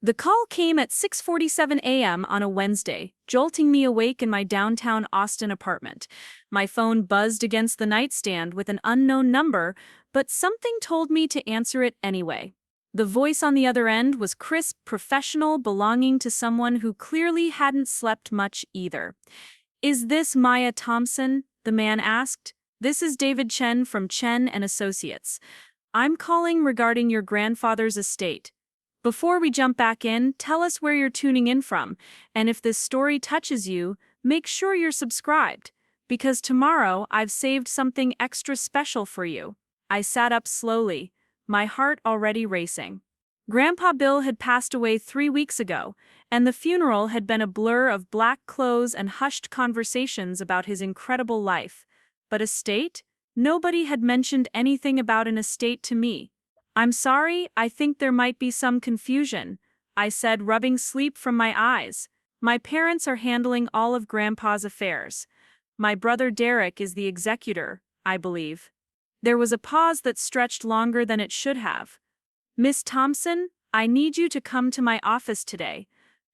The call came at 6:47 a.m. on a Wednesday, jolting me awake in my downtown Austin apartment. My phone buzzed against the nightstand with an unknown number, but something told me to answer it anyway. The voice on the other end was crisp, professional, belonging to someone who clearly hadn't slept much either. "Is this Maya Thompson?" the man asked. "This is David Chen from Chen Associates. I'm calling regarding your grandfather's estate. Before we jump back in, tell us where you're tuning in from, and if this story touches you, make sure you're subscribed, because tomorrow I've saved something extra special for you." I sat up slowly, my heart already racing. Grandpa Bill had passed away 3 weeks ago, and the funeral had been a blur of black clothes and hushed conversations about his incredible life. But estate? Nobody had mentioned anything about an estate to me. "I'm sorry, I think there might be some confusion," I said, rubbing sleep from my eyes. "My parents are handling all of Grandpa's affairs. My brother Derek is the executor, I believe." There was a pause that stretched longer than it should have. "Miss Thompson, I need you to come to my office today.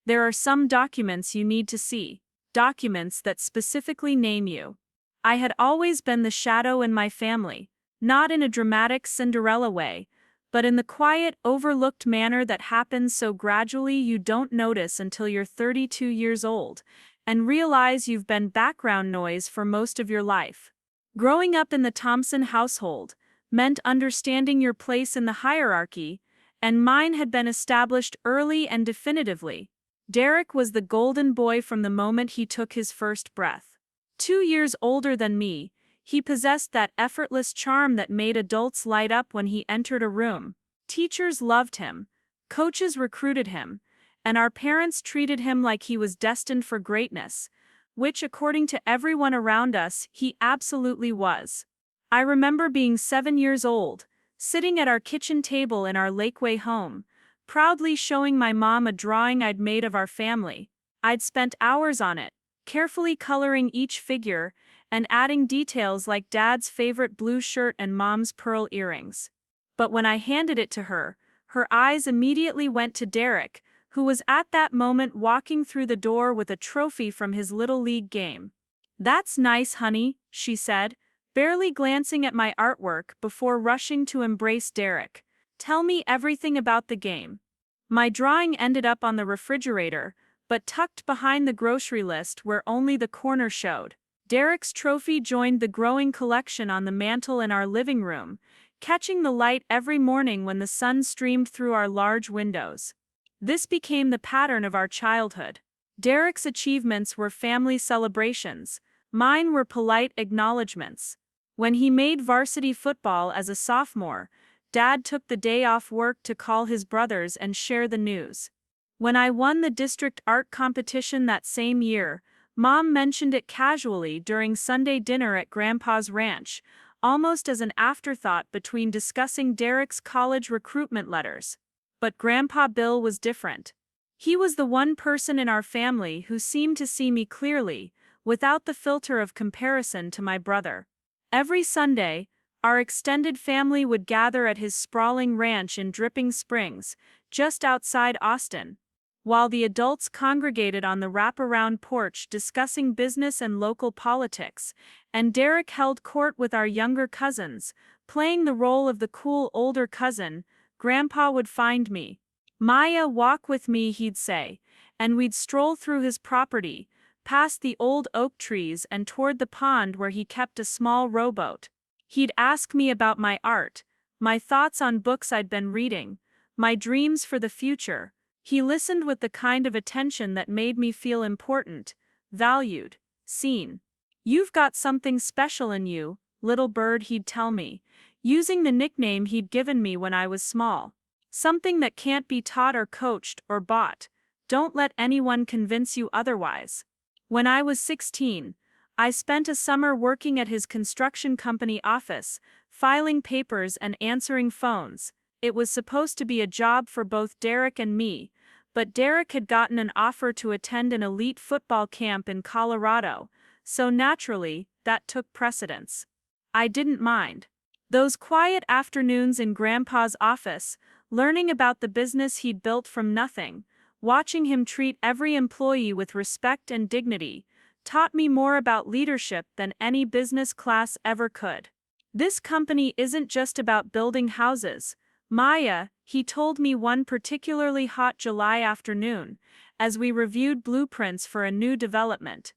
There are some documents you need to see, documents that specifically name you." I had always been the shadow in my family, not in a dramatic Cinderella way, but in the quiet, overlooked manner that happens so gradually you don't notice until you're 32 years old, and realize you've been background noise for most of your life. Growing up in the Thompson household meant understanding your place in the hierarchy, and mine had been established early and definitively. Derek was the golden boy from the moment he took his first breath. 2 years older than me, he possessed that effortless charm that made adults light up when he entered a room. Teachers loved him, coaches recruited him, and our parents treated him like he was destined for greatness, which, according to everyone around us, he absolutely was. I remember being 7 years old, sitting at our kitchen table in our Lakeway home, proudly showing my mom a drawing I'd made of our family. I'd spent hours on it, carefully coloring each figure and adding details like Dad's favorite blue shirt and Mom's pearl earrings. But when I handed it to her, her eyes immediately went to Derek, who was at that moment walking through the door with a trophy from his Little League game. "That's nice, honey," she said, barely glancing at my artwork before rushing to embrace Derek. "Tell me everything about the game." My drawing ended up on the refrigerator, but tucked behind the grocery list where only the corner showed. Derek's trophy joined the growing collection on the mantel in our living room, catching the light every morning when the sun streamed through our large windows. This became the pattern of our childhood. Derek's achievements were family celebrations, mine were polite acknowledgments. When he made varsity football as a sophomore, Dad took the day off work to call his brothers and share the news. When I won the district art competition that same year, Mom mentioned it casually during Sunday dinner at Grandpa's ranch, almost as an afterthought between discussing Derek's college recruitment letters. But Grandpa Bill was different. He was the one person in our family who seemed to see me clearly, without the filter of comparison to my brother. Every Sunday, our extended family would gather at his sprawling ranch in Dripping Springs, just outside Austin. While the adults congregated on the wraparound porch discussing business and local politics, and Derek held court with our younger cousins, playing the role of the cool older cousin, Grandpa would find me. "Maya, walk with me," he'd say, and we'd stroll through his property, past the old oak trees and toward the pond where he kept a small rowboat. He'd ask me about my art, my thoughts on books I'd been reading, my dreams for the future. He listened with the kind of attention that made me feel important, valued, seen. "You've got something special in you, little bird," he'd tell me, using the nickname he'd given me when I was small. "Something that can't be taught or coached or bought. Don't let anyone convince you otherwise." When I was 16, I spent a summer working at his construction company office, filing papers and answering phones. It was supposed to be a job for both Derek and me, but Derek had gotten an offer to attend an elite football camp in Colorado, so naturally, that took precedence. I didn't mind. Those quiet afternoons in Grandpa's office, Learning about the business he'd built from nothing, watching him treat every employee with respect and dignity, taught me more about leadership than any business class ever could. This company isn't just about building houses, Maya, he told me one particularly hot July afternoon, as we reviewed blueprints for a new development.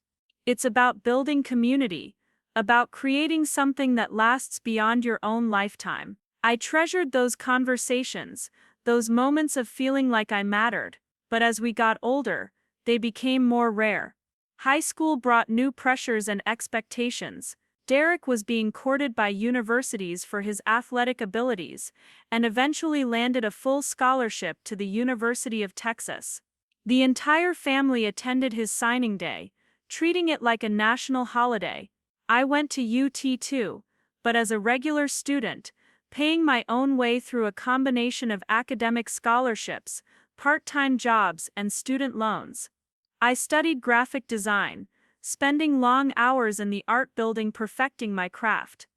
It's about building community, about creating something that lasts beyond your own lifetime. I treasured those conversations, those moments of feeling like I mattered, but as we got older, they became more rare. High school brought new pressures and expectations. Derek was being courted by universities for his athletic abilities, and eventually landed a full scholarship to the University of Texas. The entire family attended his signing day, treating it like a national holiday. I went to UT too, but as a regular student, paying my own way through a combination of academic scholarships, part-time jobs, and student loans. I studied graphic design, spending long hours in the art building perfecting my craft.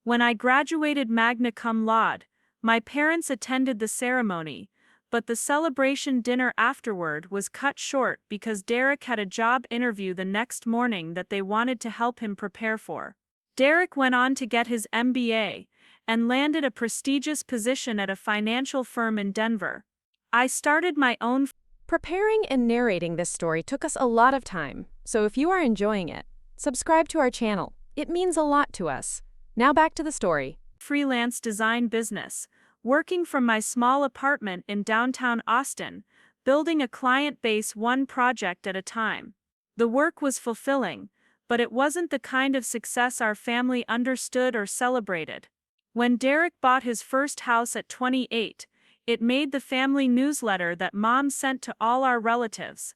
When I graduated magna cum laude, my parents attended the ceremony, but the celebration dinner afterward was cut short because Derek had a job interview the next morning that they wanted to help him prepare for. Derek went on to get his MBA and landed a prestigious position at a financial firm in Denver. I started my own. Preparing and narrating this story took us a lot of time, so if you are enjoying it, subscribe to our channel. It means a lot to us. Now back to the story. Freelance design business, working from my small apartment in downtown Austin, building a client base one project at a time. The work was fulfilling, but it wasn't the kind of success our family understood or celebrated. When Derek bought his first house at 28, it made the family newsletter that Mom sent to all our relatives.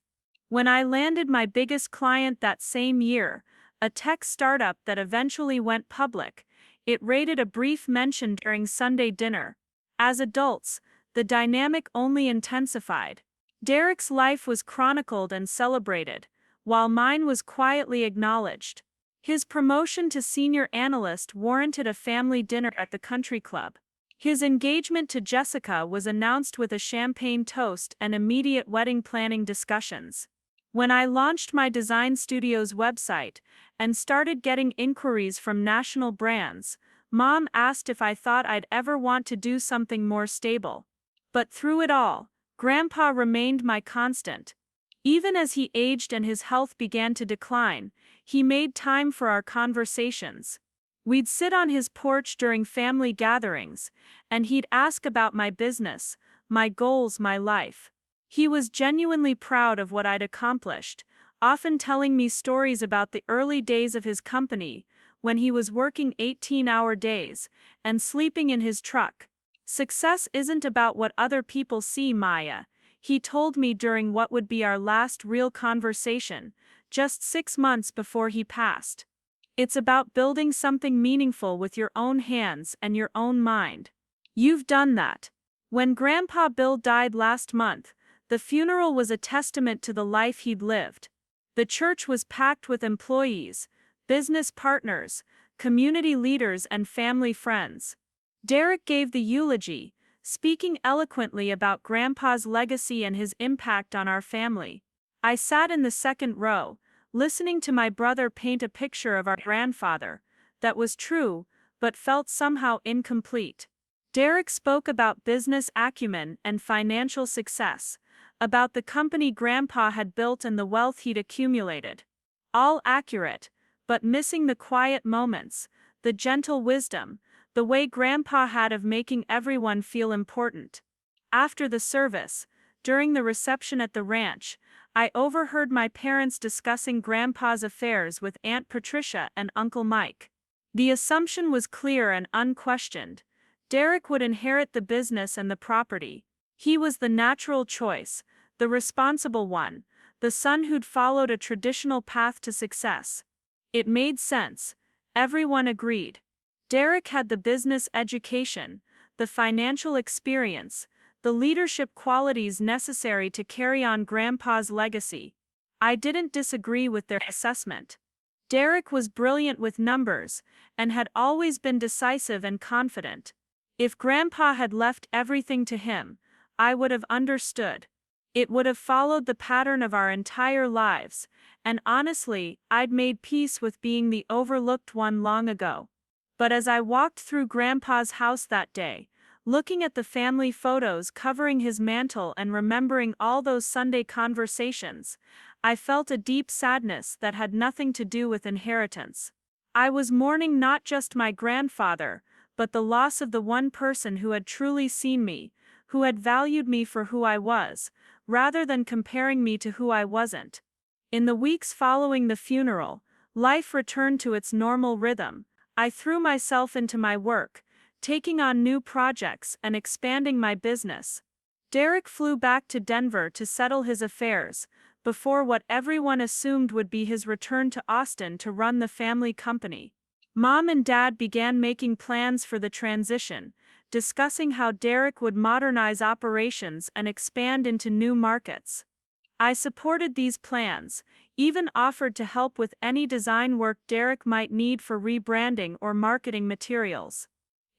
When I landed my biggest client that same year, a tech startup that eventually went public, it rated a brief mention during Sunday dinner. As adults, the dynamic only intensified. Derek's life was chronicled and celebrated, while mine was quietly acknowledged. His promotion to senior analyst warranted a family dinner at the country club. His engagement to Jessica was announced with a champagne toast and immediate wedding planning discussions. When I launched my design studio's website and started getting inquiries from national brands, Mom asked if I thought I'd ever want to do something more stable. But through it all, Grandpa remained my constant. Even as he aged and his health began to decline, he made time for our conversations. We'd sit on his porch during family gatherings, and he'd ask about my business, my goals, my life. He was genuinely proud of what I'd accomplished, often telling me stories about the early days of his company, when he was working 18-hour days and sleeping in his truck. Success isn't about what other people see, Maya, he told me during what would be our last real conversation, just 6 months before he passed. It's about building something meaningful with your own hands and your own mind. You've done that. When Grandpa Bill died last month, the funeral was a testament to the life he'd lived. The church was packed with employees, business partners, community leaders, and family friends. Derek gave the eulogy, speaking eloquently about Grandpa's legacy and his impact on our family. I sat in the second row, listening to my brother paint a picture of our grandfather that was true, but felt somehow incomplete. Derek spoke about business acumen and financial success, about the company Grandpa had built and the wealth he'd accumulated. All accurate, but missing the quiet moments, the gentle wisdom, the way Grandpa had of making everyone feel important. After the service, during the reception at the ranch, I overheard my parents discussing Grandpa's affairs with Aunt Patricia and Uncle Mike. The assumption was clear and unquestioned. Derek would inherit the business and the property. He was the natural choice, the responsible one, the son who'd followed a traditional path to success. It made sense. Everyone agreed. Derek had the business education, the financial experience, the leadership qualities necessary to carry on Grandpa's legacy. I didn't disagree with their assessment. Derek was brilliant with numbers and had always been decisive and confident. If Grandpa had left everything to him, I would have understood. It would have followed the pattern of our entire lives, and honestly, I'd made peace with being the overlooked one long ago. But as I walked through Grandpa's house that day, looking at the family photos covering his mantel and remembering all those Sunday conversations, I felt a deep sadness that had nothing to do with inheritance. I was mourning not just my grandfather, but the loss of the one person who had truly seen me, who had valued me for who I was, rather than comparing me to who I wasn't. In the weeks following the funeral, life returned to its normal rhythm. I threw myself into my work, taking on new projects and expanding my business. Derek flew back to Denver to settle his affairs, before what everyone assumed would be his return to Austin to run the family company. Mom and Dad began making plans for the transition, discussing how Derek would modernize operations and expand into new markets. I supported these plans, even offered to help with any design work Derek might need for rebranding or marketing materials.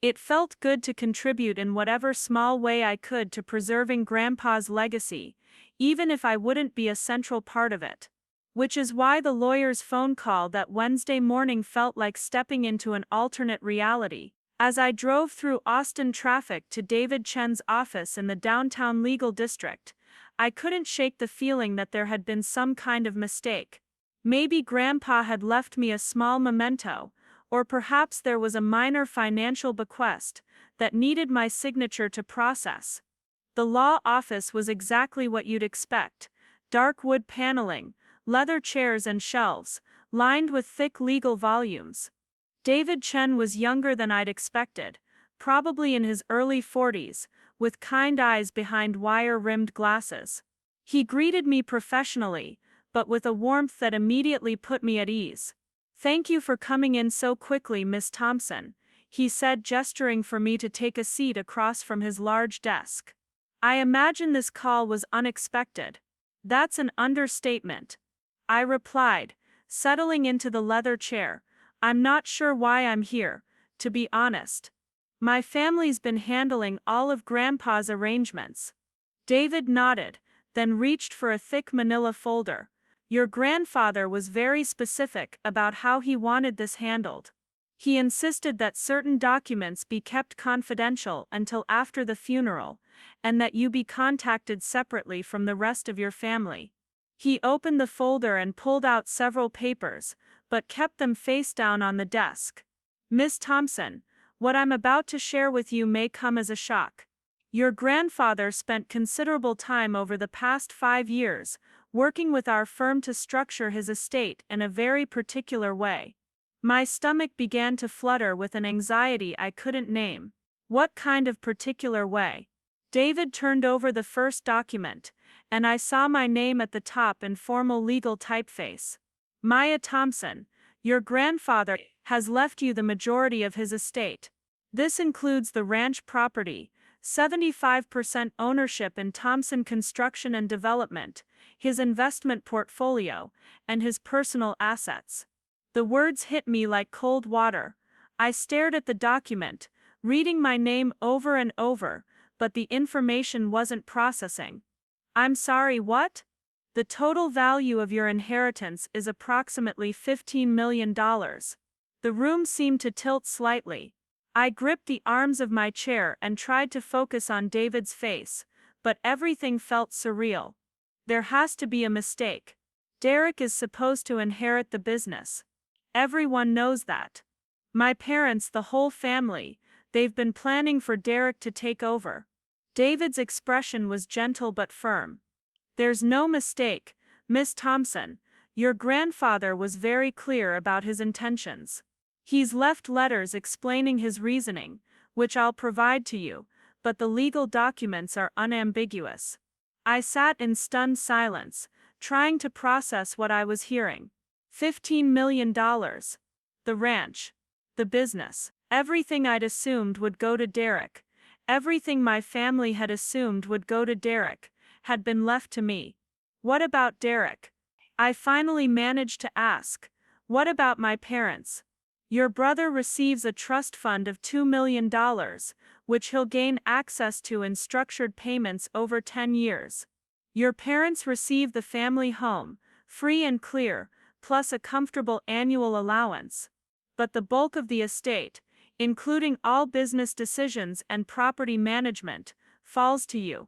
It felt good to contribute in whatever small way I could to preserving Grandpa's legacy, even if I wouldn't be a central part of it. Which is why the lawyer's phone call that Wednesday morning felt like stepping into an alternate reality. As I drove through Austin traffic to David Chen's office in the downtown legal district, I couldn't shake the feeling that there had been some kind of mistake. Maybe Grandpa had left me a small memento, or perhaps there was a minor financial bequest that needed my signature to process. The law office was exactly what you'd expect: dark wood paneling, leather chairs and shelves, lined with thick legal volumes. David Chen was younger than I'd expected, probably in his early 40s, with kind eyes behind wire-rimmed glasses. He greeted me professionally, but with a warmth that immediately put me at ease. "Thank you for coming in so quickly, Miss Thompson," he said, gesturing for me to take a seat across from his large desk. "I imagine this call was unexpected." "That's an understatement," I replied, settling into the leather chair. "I'm not sure why I'm here, to be honest. My family's been handling all of Grandpa's arrangements." David nodded, then reached for a thick manila folder. "Your grandfather was very specific about how he wanted this handled. He insisted that certain documents be kept confidential until after the funeral, and that you be contacted separately from the rest of your family." He opened the folder and pulled out several papers, but kept them face down on the desk. "Miss Thompson, what I'm about to share with you may come as a shock. Your grandfather spent considerable time over the past 5 years working with our firm to structure his estate in a very particular way." My stomach began to flutter with an anxiety I couldn't name. What kind of particular way? David turned over the first document, and I saw my name at the top in formal legal typeface. "Maya Thompson, your grandfather has left you the majority of his estate. This includes the ranch property, 75% ownership in Thompson Construction and Development, his investment portfolio, and his personal assets." The words hit me like cold water. I stared at the document, reading my name over and over, but the information wasn't processing. "I'm sorry, what?" "The total value of your inheritance is approximately $15 million. The room seemed to tilt slightly. I gripped the arms of my chair and tried to focus on David's face, but everything felt surreal. "There has to be a mistake. Derek is supposed to inherit the business. Everyone knows that. My parents, the whole family, they've been planning for Derek to take over." David's expression was gentle but firm. "There's no mistake, Miss Thompson. Your grandfather was very clear about his intentions. He's left letters explaining his reasoning, which I'll provide to you, but the legal documents are unambiguous." I sat in stunned silence, trying to process what I was hearing. $15 million. The ranch. The business. Everything I'd assumed would go to Derek. Everything my family had assumed would go to Derek had been left to me. What about Derek? I finally managed to ask. What about my parents? "Your brother receives a trust fund of $2 million, which he'll gain access to in structured payments over 10 years. Your parents receive the family home, free and clear, plus a comfortable annual allowance. But the bulk of the estate, including all business decisions and property management, falls to you.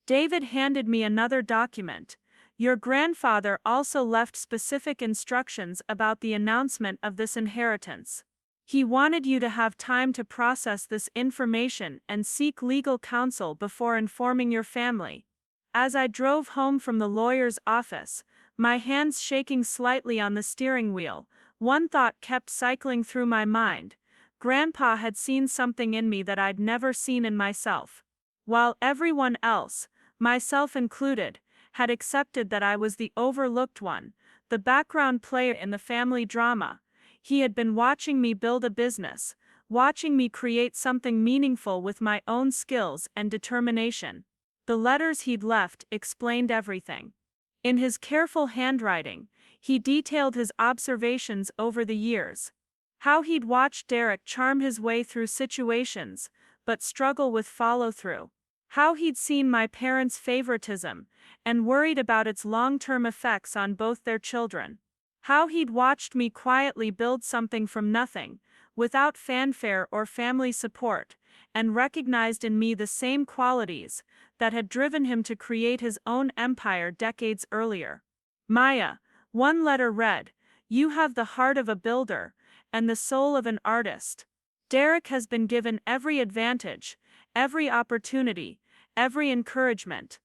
David handed me another document. Your grandfather also left specific instructions about the announcement of this inheritance. He wanted you to have time to process this information and seek legal counsel before informing your family. As I drove home from the lawyer's office, my hands shaking slightly on the steering wheel, one thought kept cycling through my mind. Grandpa had seen something in me that I'd never seen in myself. While everyone else, myself included, had accepted that I was the overlooked one, the background player in the family drama, he had been watching me build a business, watching me create something meaningful with my own skills and determination. The letters he'd left explained everything. In his careful handwriting, he detailed his observations over the years. How he'd watched Derek charm his way through situations, but struggle with follow-through. How he'd seen my parents' favoritism, and worried about its long-term effects on both their children. How he'd watched me quietly build something from nothing, without fanfare or family support, and recognized in me the same qualities that had driven him to create his own empire decades earlier. Maya, one letter read, "You have the heart of a builder, and the soul of an artist." Derek has been given every advantage, every opportunity, every encouragement.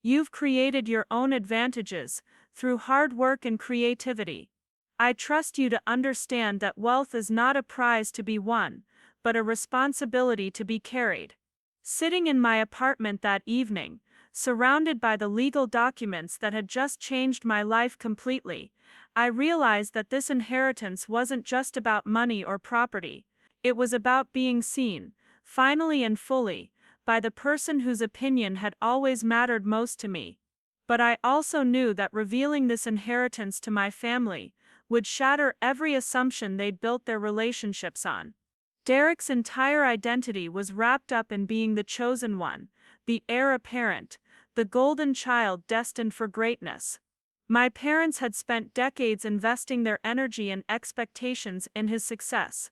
You've created your own advantages, through hard work and creativity. I trust you to understand that wealth is not a prize to be won, but a responsibility to be carried. Sitting in my apartment that evening, surrounded by the legal documents that had just changed my life completely, I realized that this inheritance wasn't just about money or property. It was about being seen, finally and fully, by the person whose opinion had always mattered most to me. But I also knew that revealing this inheritance to my family would shatter every assumption they'd built their relationships on. Derek's entire identity was wrapped up in being the chosen one, the heir apparent, the golden child destined for greatness. My parents had spent decades investing their energy and expectations in his success.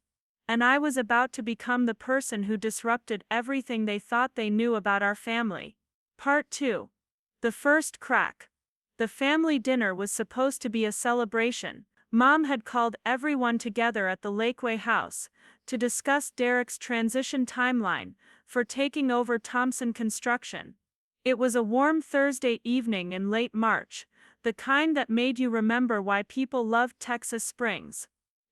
And I was about to become the person who disrupted everything they thought they knew about our family. Part 2. The first crack. The family dinner was supposed to be a celebration. Mom had called everyone together at the Lakeway house to discuss Derek's transition timeline for taking over Thompson Construction. It was a warm Thursday evening in late March, the kind that made you remember why people loved Texas Springs.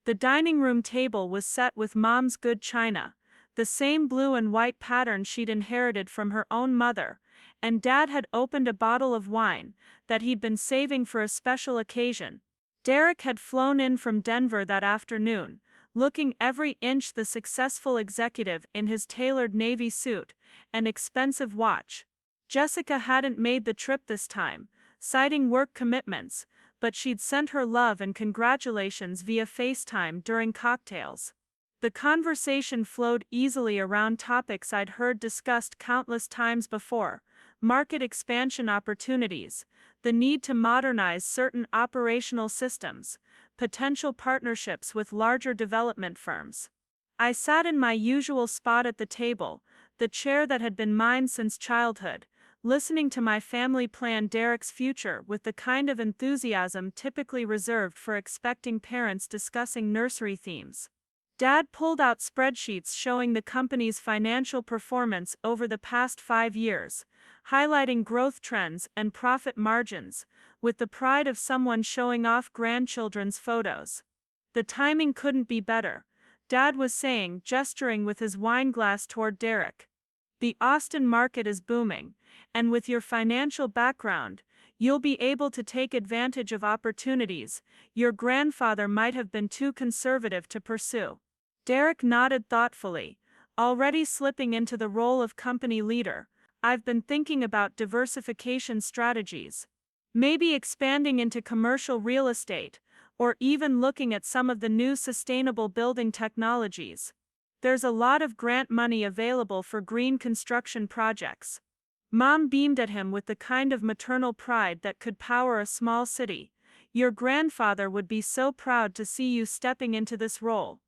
The dining room table was set with Mom's good china, the same blue and white pattern she'd inherited from her own mother, and Dad had opened a bottle of wine that he'd been saving for a special occasion. Derek had flown in from Denver that afternoon, looking every inch the successful executive in his tailored navy suit and expensive watch. Jessica hadn't made the trip this time, citing work commitments, but she'd sent her love and congratulations via FaceTime during cocktails. The conversation flowed easily around topics I'd heard discussed countless times before: market expansion opportunities, the need to modernize certain operational systems, potential partnerships with larger development firms. I sat in my usual spot at the table, the chair that had been mine since childhood, listening to my family plan Derek's future with the kind of enthusiasm typically reserved for expecting parents discussing nursery themes. Dad pulled out spreadsheets showing the company's financial performance over the past 5 years, highlighting growth trends and profit margins, with the pride of someone showing off grandchildren's photos. The timing couldn't be better, Dad was saying, gesturing with his wine glass toward Derek. The Austin market is booming, and with your financial background, you'll be able to take advantage of opportunities your grandfather might have been too conservative to pursue. Derek nodded thoughtfully, already slipping into the role of company leader. I've been thinking about diversification strategies. Maybe expanding into commercial real estate, or even looking at some of the new sustainable building technologies. There's a lot of grant money available for green construction projects. Mom beamed at him with the kind of maternal pride that could power a small city. Your grandfather would be so proud to see you stepping into this role.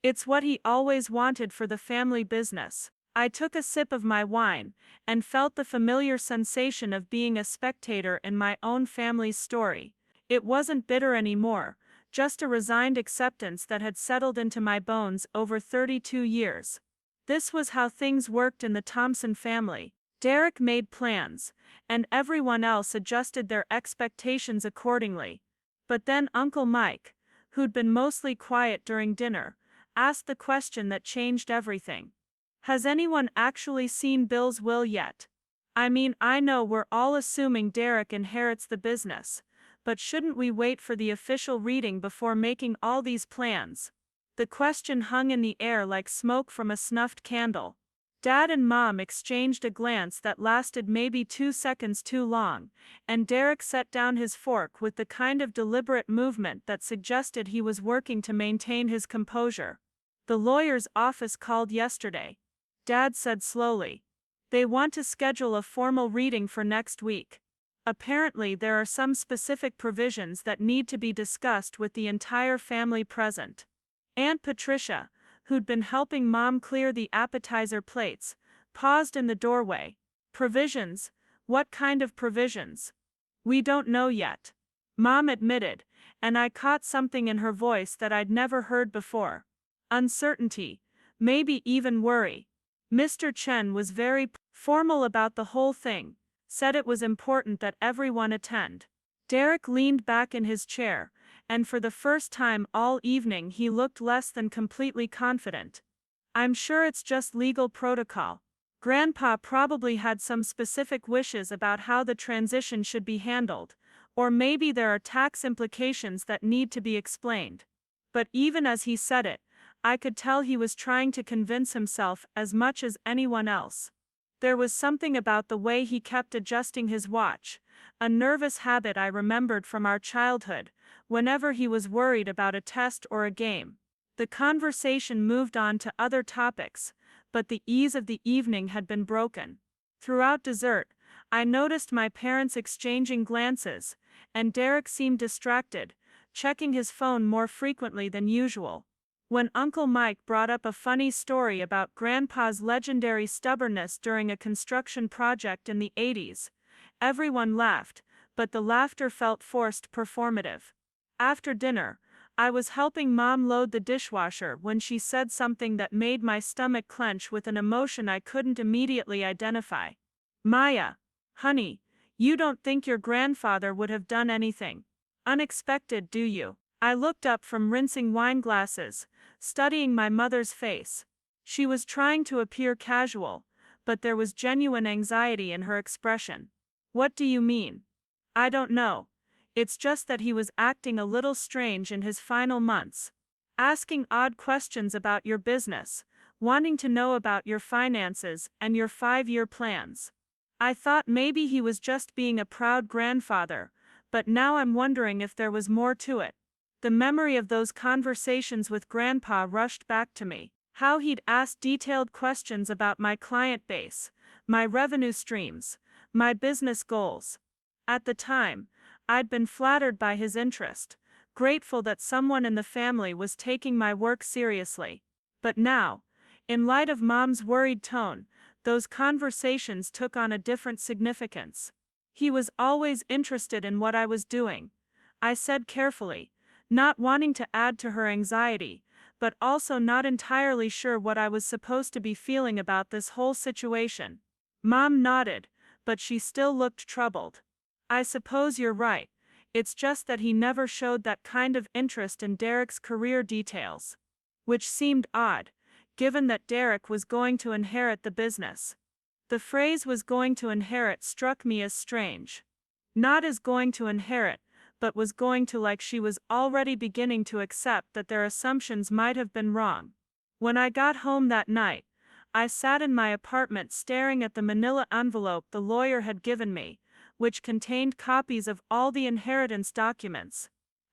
It's what he always wanted for the family business. I took a sip of my wine and felt the familiar sensation of being a spectator in my own family's story. It wasn't bitter anymore, just a resigned acceptance that had settled into my bones over 32 years. This was how things worked in the Thompson family. Derek made plans, and everyone else adjusted their expectations accordingly. But then Uncle Mike, who'd been mostly quiet during dinner, asked the question that changed everything. Has anyone actually seen Bill's will yet? I mean, I know we're all assuming Derek inherits the business, but shouldn't we wait for the official reading before making all these plans? The question hung in the air like smoke from a snuffed candle. Dad and Mom exchanged a glance that lasted maybe 2 seconds too long, and Derek set down his fork with the kind of deliberate movement that suggested he was working to maintain his composure. The lawyer's office called yesterday. Dad said slowly. They want to schedule a formal reading for next week. Apparently there are some specific provisions that need to be discussed with the entire family present. Aunt Patricia, who'd been helping Mom clear the appetizer plates, paused in the doorway. Provisions? What kind of provisions? We don't know yet. Mom admitted, and I caught something in her voice that I'd never heard before. Uncertainty, maybe even worry. Mr. Chen was very formal about the whole thing, said it was important that everyone attend. Derek leaned back in his chair, and for the first time all evening he looked less than completely confident. I'm sure it's just legal protocol. Grandpa probably had some specific wishes about how the transition should be handled, or maybe there are tax implications that need to be explained. But even as he said it, I could tell he was trying to convince himself as much as anyone else. There was something about the way he kept adjusting his watch, a nervous habit I remembered from our childhood, whenever he was worried about a test or a game. The conversation moved on to other topics, but the ease of the evening had been broken. Throughout dessert, I noticed my parents exchanging glances, and Derek seemed distracted, checking his phone more frequently than usual. When Uncle Mike brought up a funny story about Grandpa's legendary stubbornness during a construction project in the 80s, everyone laughed, but the laughter felt forced, performative. After dinner, I was helping Mom load the dishwasher when she said something that made my stomach clench with an emotion I couldn't immediately identify. Maya, honey, you don't think your grandfather would have done anything unexpected, do you? I looked up from rinsing wine glasses, studying my mother's face. She was trying to appear casual, but there was genuine anxiety in her expression. What do you mean? I don't know. It's just that he was acting a little strange in his final months. Asking odd questions about your business, wanting to know about your finances and your 5-year plans. I thought maybe he was just being a proud grandfather, but now I'm wondering if there was more to it. The memory of those conversations with Grandpa rushed back to me. How he'd asked detailed questions about my client base, my revenue streams, my business goals. At the time, I'd been flattered by his interest, grateful that someone in the family was taking my work seriously. But now, in light of Mom's worried tone, those conversations took on a different significance. He was always interested in what I was doing, I said carefully, not wanting to add to her anxiety, but also not entirely sure what I was supposed to be feeling about this whole situation. Mom nodded, but she still looked troubled. I suppose you're right. It's just that he never showed that kind of interest in Derek's career details. Which seemed odd, given that Derek was going to inherit the business. The phrase "was going to inherit" struck me as strange. Not as going to inherit, but was going to, like she was already beginning to accept that their assumptions might have been wrong. When I got home that night, I sat in my apartment staring at the manila envelope the lawyer had given me, which contained copies of all the inheritance documents.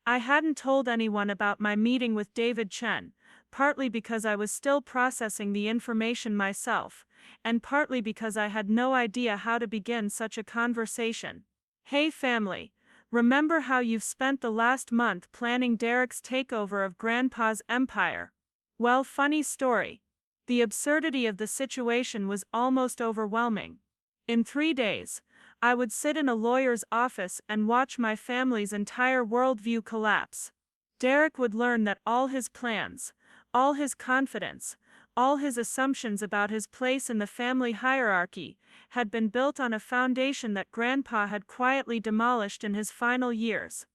I hadn't told anyone about my meeting with David Chen, partly because I was still processing the information myself, and partly because I had no idea how to begin such a conversation. Hey family, remember how you've spent the last month planning Derek's takeover of Grandpa's empire? Well, funny story. The absurdity of the situation was almost overwhelming. In 3 days, I would sit in a lawyer's office and watch my family's entire worldview collapse. Derek would learn that all his plans, all his confidence, all his assumptions about his place in the family hierarchy had been built on a foundation that Grandpa had quietly demolished in his final years.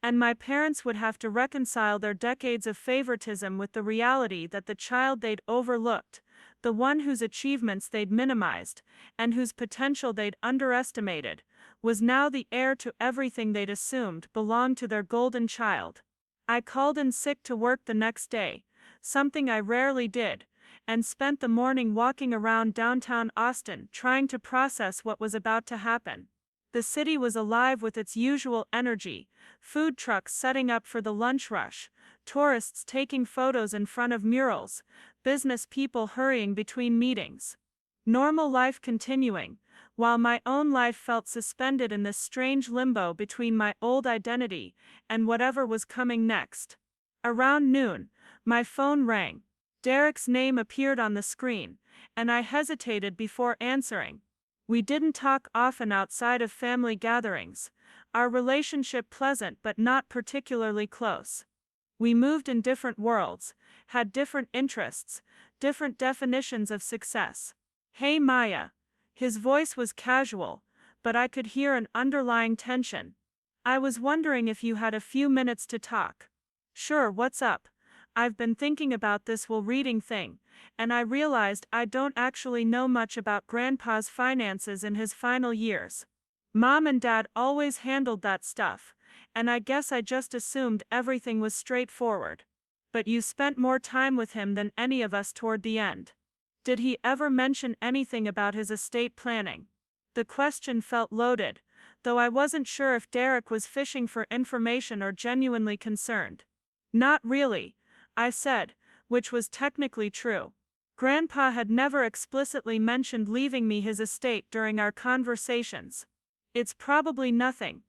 And my parents would have to reconcile their decades of favoritism with the reality that the child they'd overlooked, the one whose achievements they'd minimized, and whose potential they'd underestimated, was now the heir to everything they'd assumed belonged to their golden child. I called in sick to work the next day, something I rarely did, and spent the morning walking around downtown Austin trying to process what was about to happen. The city was alive with its usual energy, food trucks setting up for the lunch rush, tourists taking photos in front of murals, business people hurrying between meetings. Normal life continuing, while my own life felt suspended in this strange limbo between my old identity and whatever was coming next. Around noon, my phone rang. Derek's name appeared on the screen, and I hesitated before answering. We didn't talk often outside of family gatherings, our relationship pleasant but not particularly close. We moved in different worlds, had different interests, different definitions of success. Hey Maya. His voice was casual, but I could hear an underlying tension. I was wondering if you had a few minutes to talk. Sure, what's up? I've been thinking about this whole reading thing, and I realized I don't actually know much about Grandpa's finances in his final years. Mom and Dad always handled that stuff, and I guess I just assumed everything was straightforward. But you spent more time with him than any of us toward the end. Did he ever mention anything about his estate planning? The question felt loaded, though I wasn't sure if Derek was fishing for information or genuinely concerned. Not really, I said, which was technically true. Grandpa had never explicitly mentioned leaving me his estate during our conversations. It's probably nothing,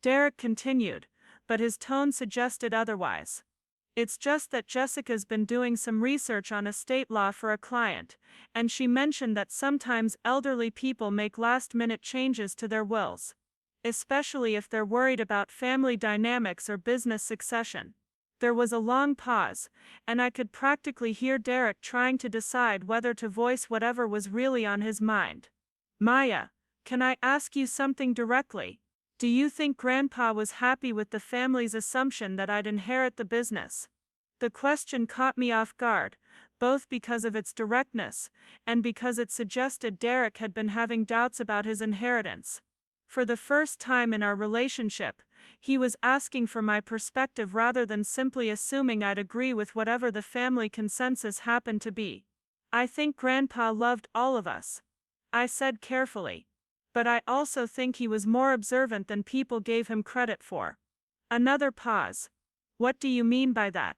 Derek continued, but his tone suggested otherwise. It's just that Jessica's been doing some research on estate law for a client, and she mentioned that sometimes elderly people make last-minute changes to their wills, especially if they're worried about family dynamics or business succession. There was a long pause, and I could practically hear Derek trying to decide whether to voice whatever was really on his mind. Maya, can I ask you something directly? Do you think Grandpa was happy with the family's assumption that I'd inherit the business? The question caught me off guard, both because of its directness, and because it suggested Derek had been having doubts about his inheritance. For the first time in our relationship, he was asking for my perspective rather than simply assuming I'd agree with whatever the family consensus happened to be. I think Grandpa loved all of us, I said carefully. But I also think he was more observant than people gave him credit for. Another pause. What do you mean by that?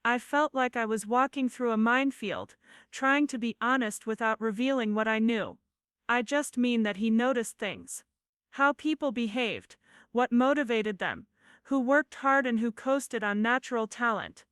I felt like I was walking through a minefield, trying to be honest without revealing what I knew. I just mean that he noticed things. How people behaved, what motivated them, who worked hard and who coasted on natural talent.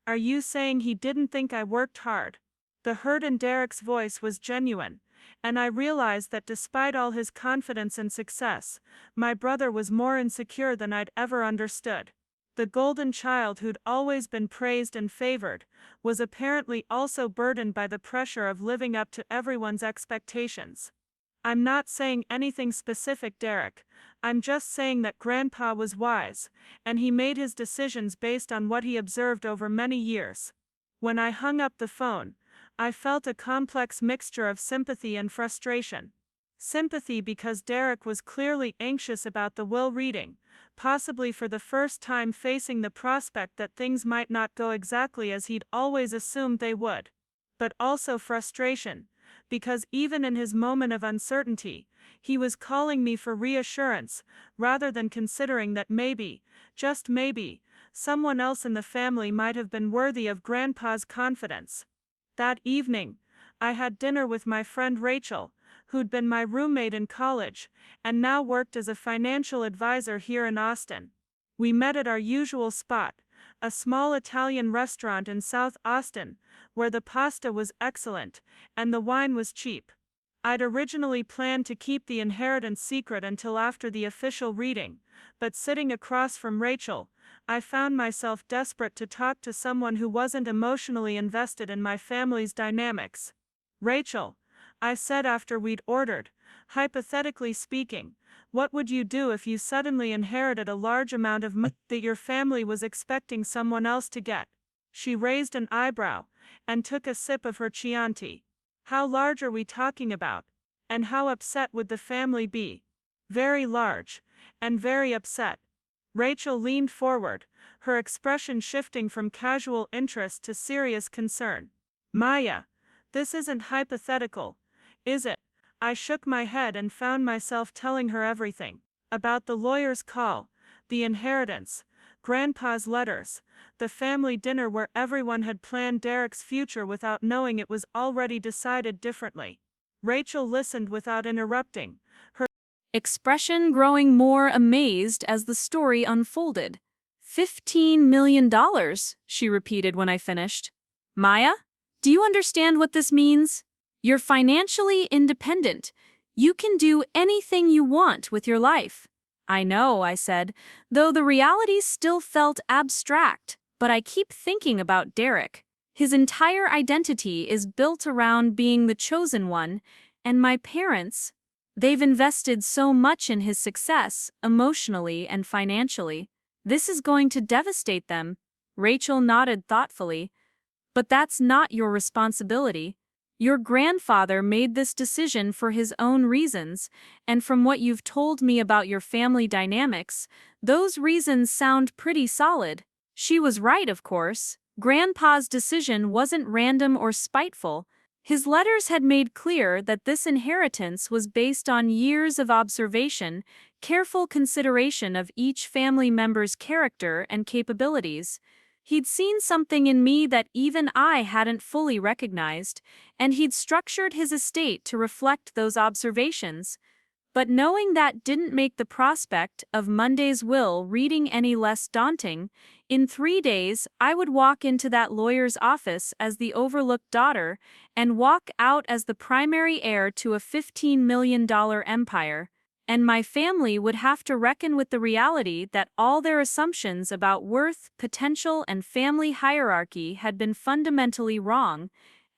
Are you saying he didn't think I worked hard? The hurt in Derek's voice was genuine, and I realized that despite all his confidence and success, my brother was more insecure than I'd ever understood. The golden child who'd always been praised and favored, was apparently also burdened by the pressure of living up to everyone's expectations. I'm not saying anything specific, Derek. I'm just saying that Grandpa was wise, and he made his decisions based on what he observed over many years. When I hung up the phone, I felt a complex mixture of sympathy and frustration. Sympathy because Derek was clearly anxious about the will reading, possibly for the first time facing the prospect that things might not go exactly as he'd always assumed they would. But also frustration, because even in his moment of uncertainty, he was calling me for reassurance, rather than considering that maybe, just maybe, someone else in the family might have been worthy of Grandpa's confidence. That evening, I had dinner with my friend Rachel, who'd been my roommate in college, and now worked as a financial advisor here in Austin. We met at our usual spot, a small Italian restaurant in South Austin, where the pasta was excellent, and the wine was cheap. I'd originally planned to keep the inheritance secret until after the official reading, but sitting across from Rachel, I found myself desperate to talk to someone who wasn't emotionally invested in my family's dynamics. "Rachel," I said after we'd ordered, "hypothetically speaking, what would you do if you suddenly inherited a large amount of money that your family was expecting someone else to get?" She raised an eyebrow and took a sip of her Chianti. "How large are we talking about? And how upset would the family be?" "Very large, and very upset." Rachel leaned forward, her expression shifting from casual interest to serious concern. "Maya, this isn't hypothetical, is it?" I shook my head and found myself telling her everything. About the lawyer's call, the inheritance, Grandpa's letters, the family dinner where everyone had planned Derek's future without knowing it was already decided differently. Rachel listened without interrupting, her expression growing more amazed as the story unfolded. $15 million, she repeated when I finished. Maya, do you understand what this means? You're financially independent. You can do anything you want with your life. I know, I said, though the reality still felt abstract, but I keep thinking about Derek. His entire identity is built around being the chosen one, and my parents, they've invested so much in his success, emotionally and financially. This is going to devastate them. Rachel nodded thoughtfully. But that's not your responsibility. Your grandfather made this decision for his own reasons, and from what you've told me about your family dynamics, those reasons sound pretty solid. She was right, of course. Grandpa's decision wasn't random or spiteful. His letters had made clear that this inheritance was based on years of observation, careful consideration of each family member's character and capabilities. He'd seen something in me that even I hadn't fully recognized, and he'd structured his estate to reflect those observations. But knowing that didn't make the prospect of Monday's will reading any less daunting. In 3 days, I would walk into that lawyer's office as the overlooked daughter and walk out as the primary heir to a $15 million empire. And my family would have to reckon with the reality that all their assumptions about worth, potential, and family hierarchy had been fundamentally wrong.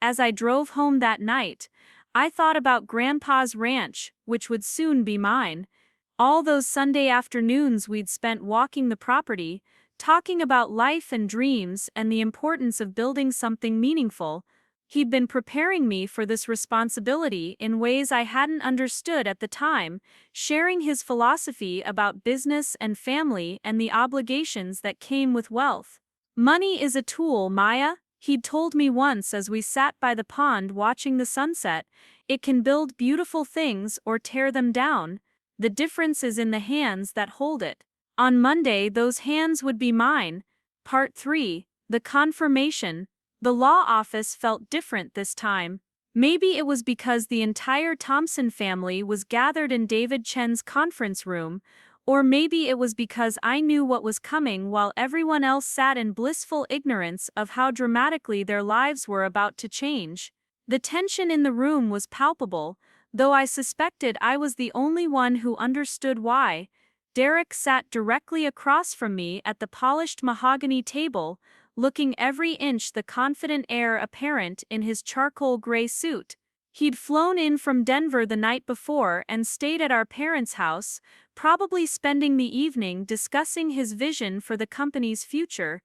As I drove home that night, I thought about Grandpa's ranch, which would soon be mine. All those Sunday afternoons we'd spent walking the property, talking about life and dreams and the importance of building something meaningful. He'd been preparing me for this responsibility in ways I hadn't understood at the time, sharing his philosophy about business and family and the obligations that came with wealth. "Money is a tool, Maya," he'd told me once as we sat by the pond watching the sunset. "It can build beautiful things or tear them down. The difference is in the hands that hold it." On Monday, those hands would be mine. Part 3, the confirmation. The law office felt different this time. Maybe it was because the entire Thompson family was gathered in David Chen's conference room, or maybe it was because I knew what was coming while everyone else sat in blissful ignorance of how dramatically their lives were about to change. The tension in the room was palpable, though I suspected I was the only one who understood why. Derek sat directly across from me at the polished mahogany table, looking every inch the confident air apparent in his charcoal gray suit. He'd flown in from Denver the night before and stayed at our parents' house, probably spending the evening discussing his vision for the company's future.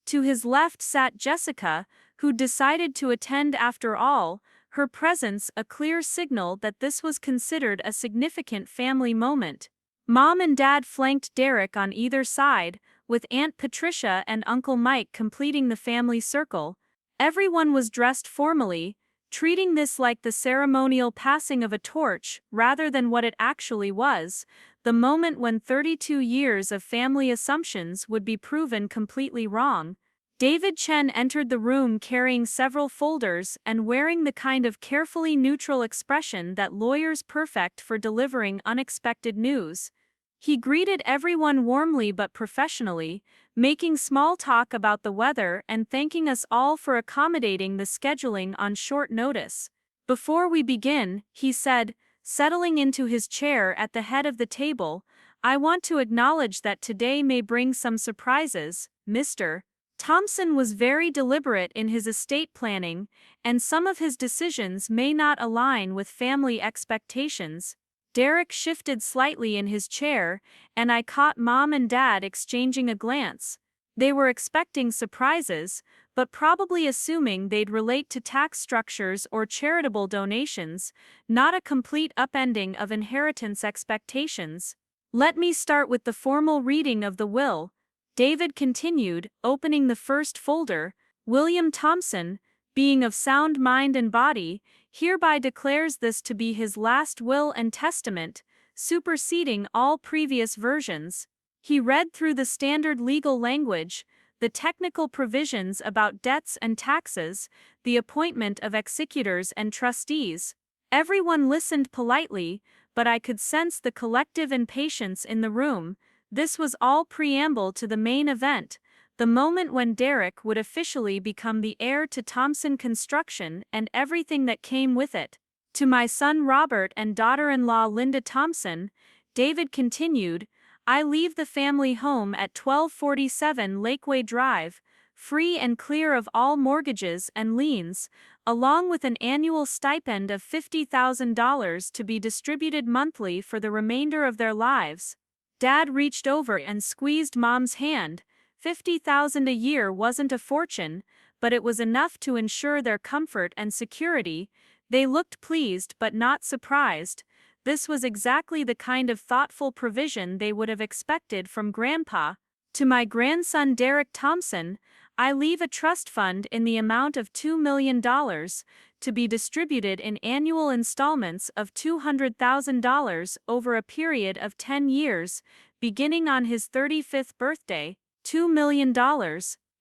To his left sat Jessica, who'd decided to attend after all, her presence a clear signal that this was considered a significant family moment. Mom and Dad flanked Derek on either side, with Aunt Patricia and Uncle Mike completing the family circle. Everyone was dressed formally, treating this like the ceremonial passing of a torch rather than what it actually was, The moment when 32 years of family assumptions would be proven completely wrong. David Chen entered the room carrying several folders and wearing the kind of carefully neutral expression that lawyers perfect for delivering unexpected news. He greeted everyone warmly but professionally, making small talk about the weather and thanking us all for accommodating the scheduling on short notice. Before we begin, he said, settling into his chair at the head of the table, I want to acknowledge that today may bring some surprises, Mr. Thompson was very deliberate in his estate planning, and some of his decisions may not align with family expectations. Derek shifted slightly in his chair, and I caught Mom and Dad exchanging a glance. They were expecting surprises, but probably assuming they'd relate to tax structures or charitable donations, not a complete upending of inheritance expectations. Let me start with the formal reading of the will, David continued, opening the first folder. William Thompson, being of sound mind and body, hereby declares this to be his last will and testament, superseding all previous versions. He read through the standard legal language, the technical provisions about debts and taxes, the appointment of executors and trustees. Everyone listened politely, but I could sense the collective impatience in the room. This was all preamble to the main event, the moment when Derek would officially become the heir to Thompson Construction and everything that came with it. To my son Robert and daughter-in-law Linda Thompson, David continued, I leave the family home at 1247 Lakeway Drive, free and clear of all mortgages and liens, along with an annual stipend of $50,000 to be distributed monthly for the remainder of their lives. Dad reached over and squeezed Mom's hand. $50,000 a year wasn't a fortune, but it was enough to ensure their comfort and security. They looked pleased but not surprised. This was exactly the kind of thoughtful provision they would have expected from Grandpa. To my grandson Derek Thompson, I leave a trust fund in the amount of $2 million, to be distributed in annual installments of $200,000 over a period of 10 years, beginning on his 35th birthday. $2 million.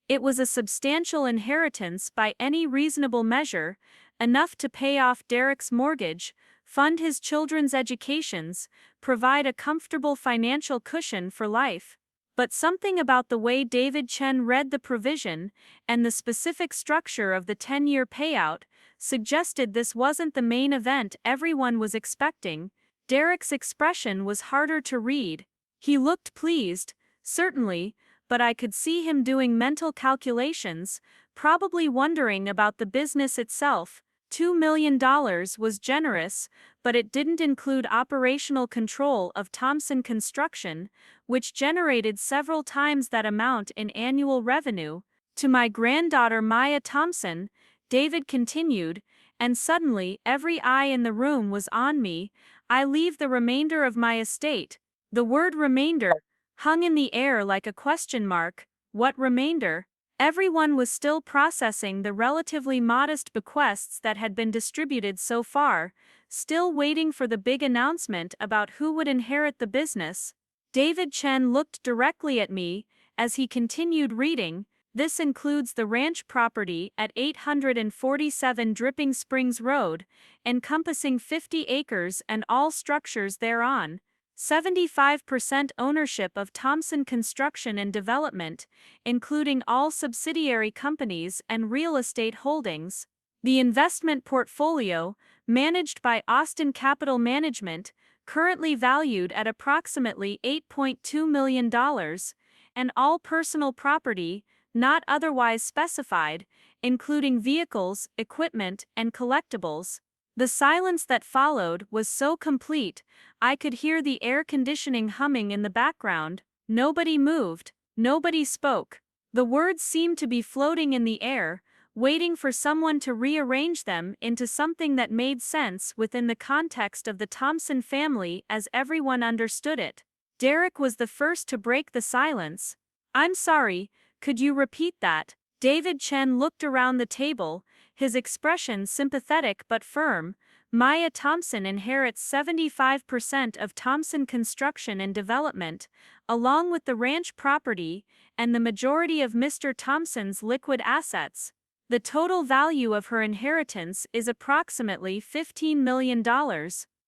It was a substantial inheritance by any reasonable measure, enough to pay off Derek's mortgage, fund his children's educations, provide a comfortable financial cushion for life. But something about the way David Chen read the provision, and the specific structure of the 10-year payout, suggested this wasn't the main event everyone was expecting. Derek's expression was harder to read. He looked pleased, certainly, but I could see him doing mental calculations, probably wondering about the business itself. $2 million was generous, but it didn't include operational control of Thompson Construction, which generated several times that amount in annual revenue. To my granddaughter Maya Thompson, David continued, and suddenly every eye in the room was on me. I leave the remainder of my estate. The word remainder hung in the air like a question mark. What remainder? Everyone was still processing the relatively modest bequests that had been distributed so far, still waiting for the big announcement about who would inherit the business. David Chen looked directly at me as he continued reading. This includes the ranch property at 847 Dripping Springs Road, encompassing 50 acres and all structures thereon. 75% ownership of Thompson Construction and Development, including all subsidiary companies and real estate holdings. The investment portfolio, managed by Austin Capital Management, currently valued at approximately $8.2 million, and all personal property, not otherwise specified, including vehicles, equipment, and collectibles. The silence that followed was so complete, I could hear the air conditioning humming in the background. Nobody moved, nobody spoke. The words seemed to be floating in the air, waiting for someone to rearrange them into something that made sense within the context of the Thompson family as everyone understood it. Derek was the first to break the silence. I'm sorry, could you repeat that? David Chen looked around the table, his expression sympathetic but firm. Maya Thompson inherits 75% of Thompson Construction and Development, along with the ranch property and the majority of Mr. Thompson's liquid assets. The total value of her inheritance is approximately $15 million.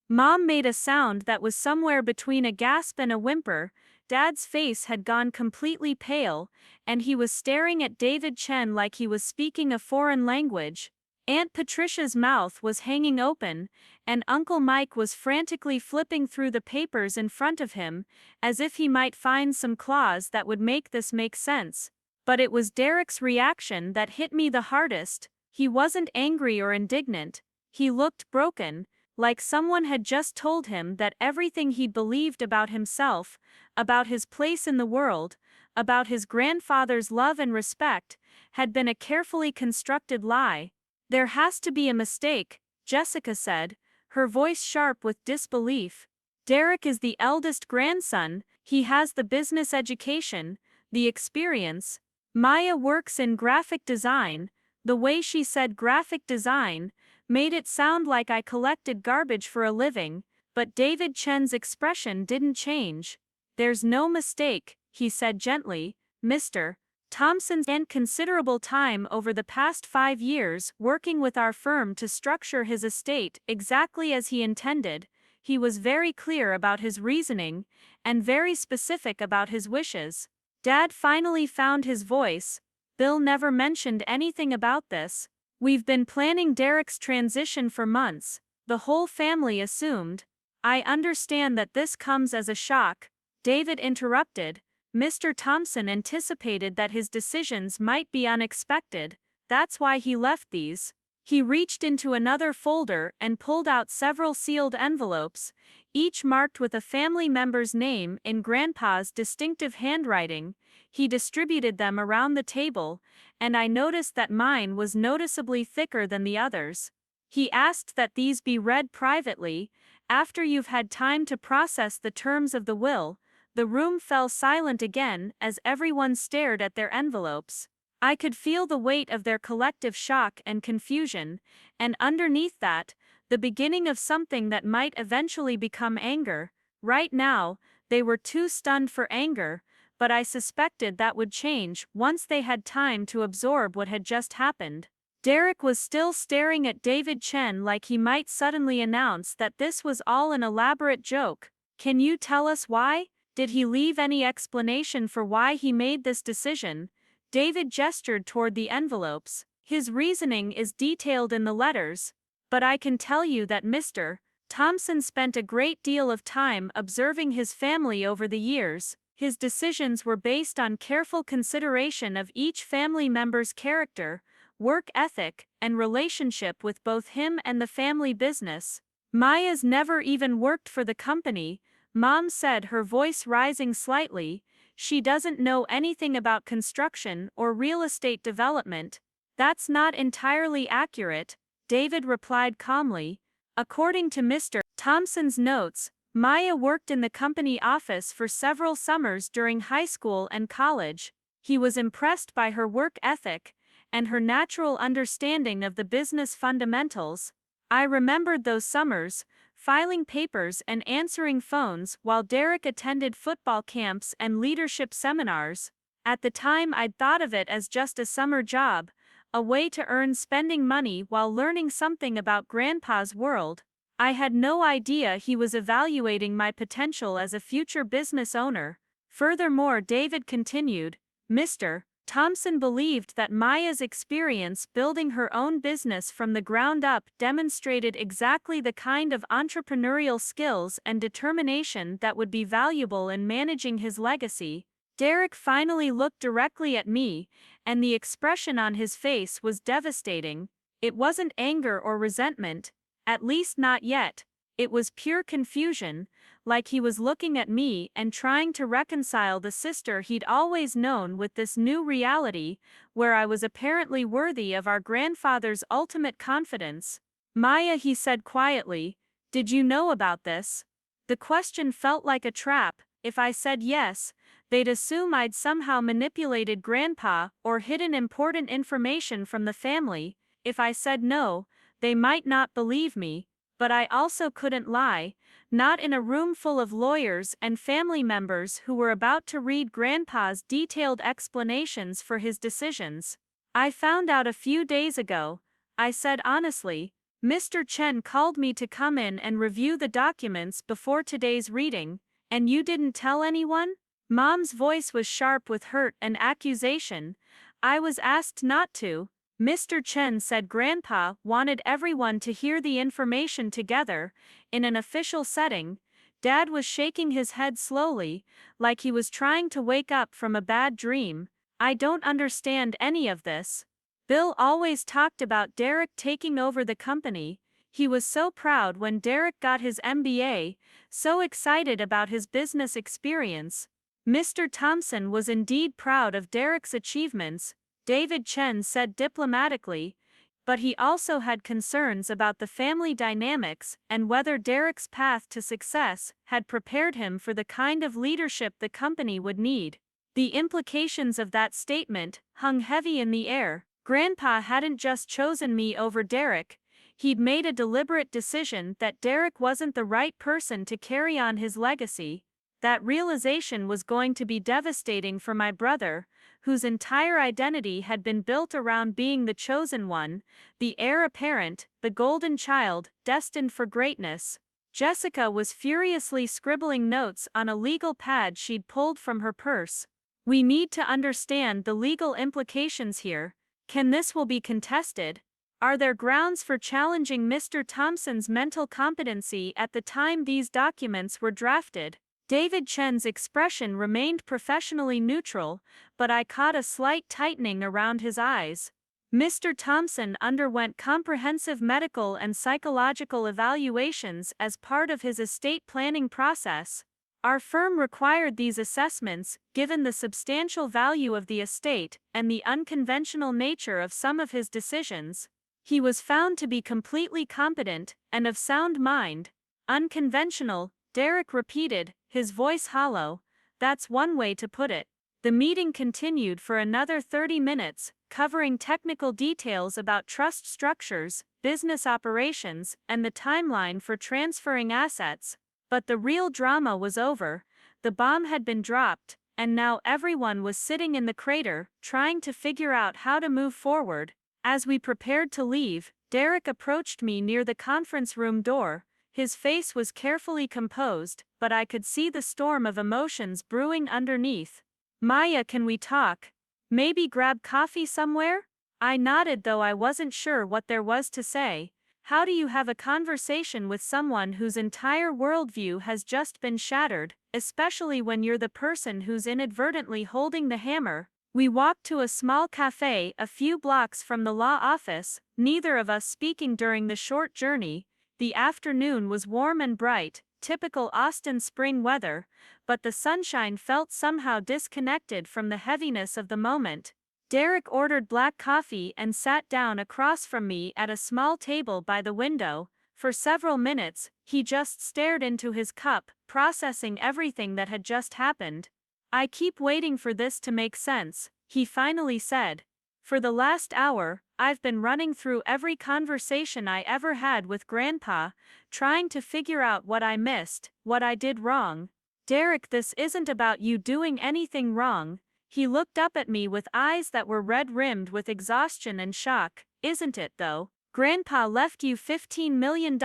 Mom made a sound that was somewhere between a gasp and a whimper. Dad's face had gone completely pale, and he was staring at David Chen like he was speaking a foreign language. Aunt Patricia's mouth was hanging open, and Uncle Mike was frantically flipping through the papers in front of him, as if he might find some clause that would make this make sense. But it was Derek's reaction that hit me the hardest. He wasn't angry or indignant. He looked broken, like someone had just told him that everything he'd believed about himself, about his place in the world, about his grandfather's love and respect, had been a carefully constructed lie. "There has to be a mistake," Jessica said, her voice sharp with disbelief. "Derek is the eldest grandson, he has the business education, the experience. Maya works in graphic design." The way she said graphic design made it sound like I collected garbage for a living, but David Chen's expression didn't change. "There's no mistake," he said gently. "Mr. Thompson spent considerable time over the past 5 years working with our firm to structure his estate exactly as he intended. He was very clear about his reasoning and very specific about his wishes." Dad finally found his voice. "Bill never mentioned anything about this. We've been planning Derek's transition for months," the whole family assumed. "I understand that this comes as a shock," David interrupted. "Mr. Thompson anticipated that his decisions might be unexpected. That's why he left these." He reached into another folder and pulled out several sealed envelopes, each marked with a family member's name in Grandpa's distinctive handwriting. He distributed them around the table, and I noticed that mine was noticeably thicker than the others. He asked that these be read privately. "After you've had time to process the terms of the will." The room fell silent again as everyone stared at their envelopes. I could feel the weight of their collective shock and confusion, and underneath that, the beginning of something that might eventually become anger. Right now, they were too stunned for anger, but I suspected that would change once they had time to absorb what had just happened. Derek was still staring at David Chen like he might suddenly announce that this was all an elaborate joke. "Can you tell us why? Did he leave any explanation for why he made this decision?" David gestured toward the envelopes. "His reasoning is detailed in the letters, but I can tell you that Mr. Thompson spent a great deal of time observing his family over the years. His decisions were based on careful consideration of each family member's character, work ethic, and relationship with both him and the family business. Maya's never even worked for the company," Mom said, her voice rising slightly. "She doesn't know anything about construction or real estate development." "That's not entirely accurate," David replied calmly. "According to Mr. Thompson's notes, Maya worked in the company office for several summers during high school and college. He was impressed by her work ethic and her natural understanding of the business fundamentals. I remembered those summers, filing papers and answering phones while Derek attended football camps and leadership seminars. At the time I'd thought of it as just a summer job, a way to earn spending money while learning something about Grandpa's world. I had no idea he was evaluating my potential as a future business owner." Furthermore, David continued, "Mr. Thompson believed that Maya's experience building her own business from the ground up demonstrated exactly the kind of entrepreneurial skills and determination that would be valuable in managing his legacy." Derek finally looked directly at me, and the expression on his face was devastating. It wasn't anger or resentment, at least not yet. It was pure confusion, like he was looking at me and trying to reconcile the sister he'd always known with this new reality, where I was apparently worthy of our grandfather's ultimate confidence. "Maya," he said quietly, "did you know about this?" The question felt like a trap. If I said yes, they'd assume I'd somehow manipulated Grandpa or hidden important information from the family. If I said no, they might not believe me. But I also couldn't lie, not in a room full of lawyers and family members who were about to read Grandpa's detailed explanations for his decisions. I found out a few days ago, I said honestly. Mr. Chen called me to come in and review the documents before today's reading, and you didn't tell anyone? Mom's voice was sharp with hurt and accusation. I was asked not to. Mr. Chen said Grandpa wanted everyone to hear the information together, in an official setting. Dad was shaking his head slowly, like he was trying to wake up from a bad dream. I don't understand any of this. Bill always talked about Derek taking over the company. He was so proud when Derek got his MBA, so excited about his business experience. Mr. Thompson was indeed proud of Derek's achievements, David Chen said diplomatically, but he also had concerns about the family dynamics and whether Derek's path to success had prepared him for the kind of leadership the company would need. The implications of that statement hung heavy in the air. Grandpa hadn't just chosen me over Derek, he'd made a deliberate decision that Derek wasn't the right person to carry on his legacy. That realization was going to be devastating for my brother, whose entire identity had been built around being the chosen one, the heir apparent, the golden child, destined for greatness. Jessica was furiously scribbling notes on a legal pad she'd pulled from her purse. We need to understand the legal implications here. This will be contested. Are there grounds for challenging Mr. Thompson's mental competency at the time these documents were drafted? David Chen's expression remained professionally neutral, but I caught a slight tightening around his eyes. Mr. Thompson underwent comprehensive medical and psychological evaluations as part of his estate planning process. Our firm required these assessments, given the substantial value of the estate and the unconventional nature of some of his decisions. He was found to be completely competent and of sound mind. Unconventional, Derek repeated, his voice hollow. That's one way to put it. The meeting continued for another 30 minutes, covering technical details about trust structures, business operations, and the timeline for transferring assets. But the real drama was over. The bomb had been dropped, and now everyone was sitting in the crater, trying to figure out how to move forward. As we prepared to leave, Derek approached me near the conference room door. His face was carefully composed, but I could see the storm of emotions brewing underneath. Maya, can we talk? Maybe grab coffee somewhere? I nodded, though I wasn't sure what there was to say. How do you have a conversation with someone whose entire worldview has just been shattered, especially when you're the person who's inadvertently holding the hammer? We walked to a small cafe a few blocks from the law office, neither of us speaking during the short journey. The afternoon was warm and bright, typical Austin spring weather, but the sunshine felt somehow disconnected from the heaviness of the moment. Derek ordered black coffee and sat down across from me at a small table by the window. For several minutes, he just stared into his cup, processing everything that had just happened. I keep waiting for this to make sense, he finally said. For the last hour, I've been running through every conversation I ever had with Grandpa, trying to figure out what I missed, what I did wrong. Derek, this isn't about you doing anything wrong. He looked up at me with eyes that were red-rimmed with exhaustion and shock. Isn't it, though? Grandpa left you $15 million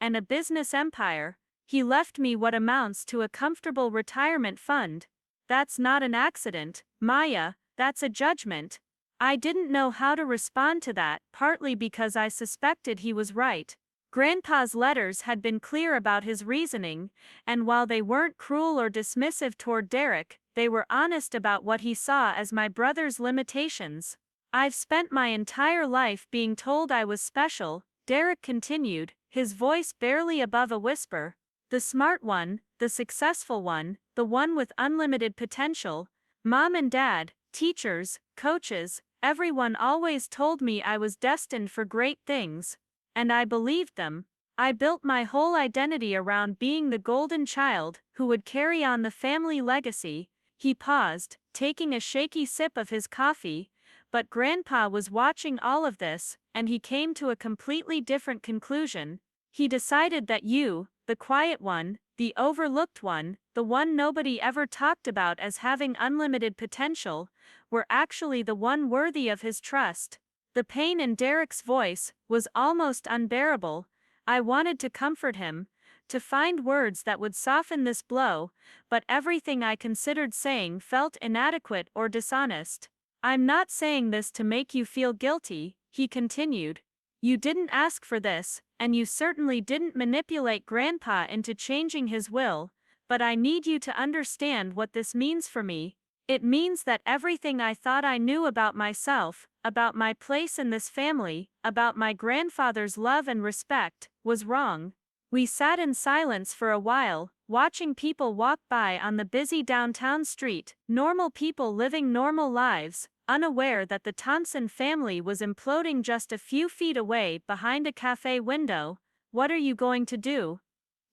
and a business empire. He left me what amounts to a comfortable retirement fund. That's not an accident, Maya, that's a judgment. I didn't know how to respond to that, partly because I suspected he was right. Grandpa's letters had been clear about his reasoning, and while they weren't cruel or dismissive toward Derek, they were honest about what he saw as my brother's limitations. I've spent my entire life being told I was special, Derek continued, his voice barely above a whisper. The smart one, the successful one, the one with unlimited potential. Mom and Dad, teachers, coaches, everyone always told me I was destined for great things. And I believed them. I built my whole identity around being the golden child who would carry on the family legacy. He paused, taking a shaky sip of his coffee, but Grandpa was watching all of this, and he came to a completely different conclusion. He decided that you, the quiet one, the overlooked one, the one nobody ever talked about as having unlimited potential, were actually the one worthy of his trust. The pain in Derek's voice was almost unbearable. I wanted to comfort him, to find words that would soften this blow, but everything I considered saying felt inadequate or dishonest. I'm not saying this to make you feel guilty, he continued. You didn't ask for this, and you certainly didn't manipulate Grandpa into changing his will, but I need you to understand what this means for me. It means that everything I thought I knew about myself, about my place in this family, about my grandfather's love and respect, was wrong. We sat in silence for a while, watching people walk by on the busy downtown street, normal people living normal lives, unaware that the Thompson family was imploding just a few feet away behind a cafe window. What are you going to do?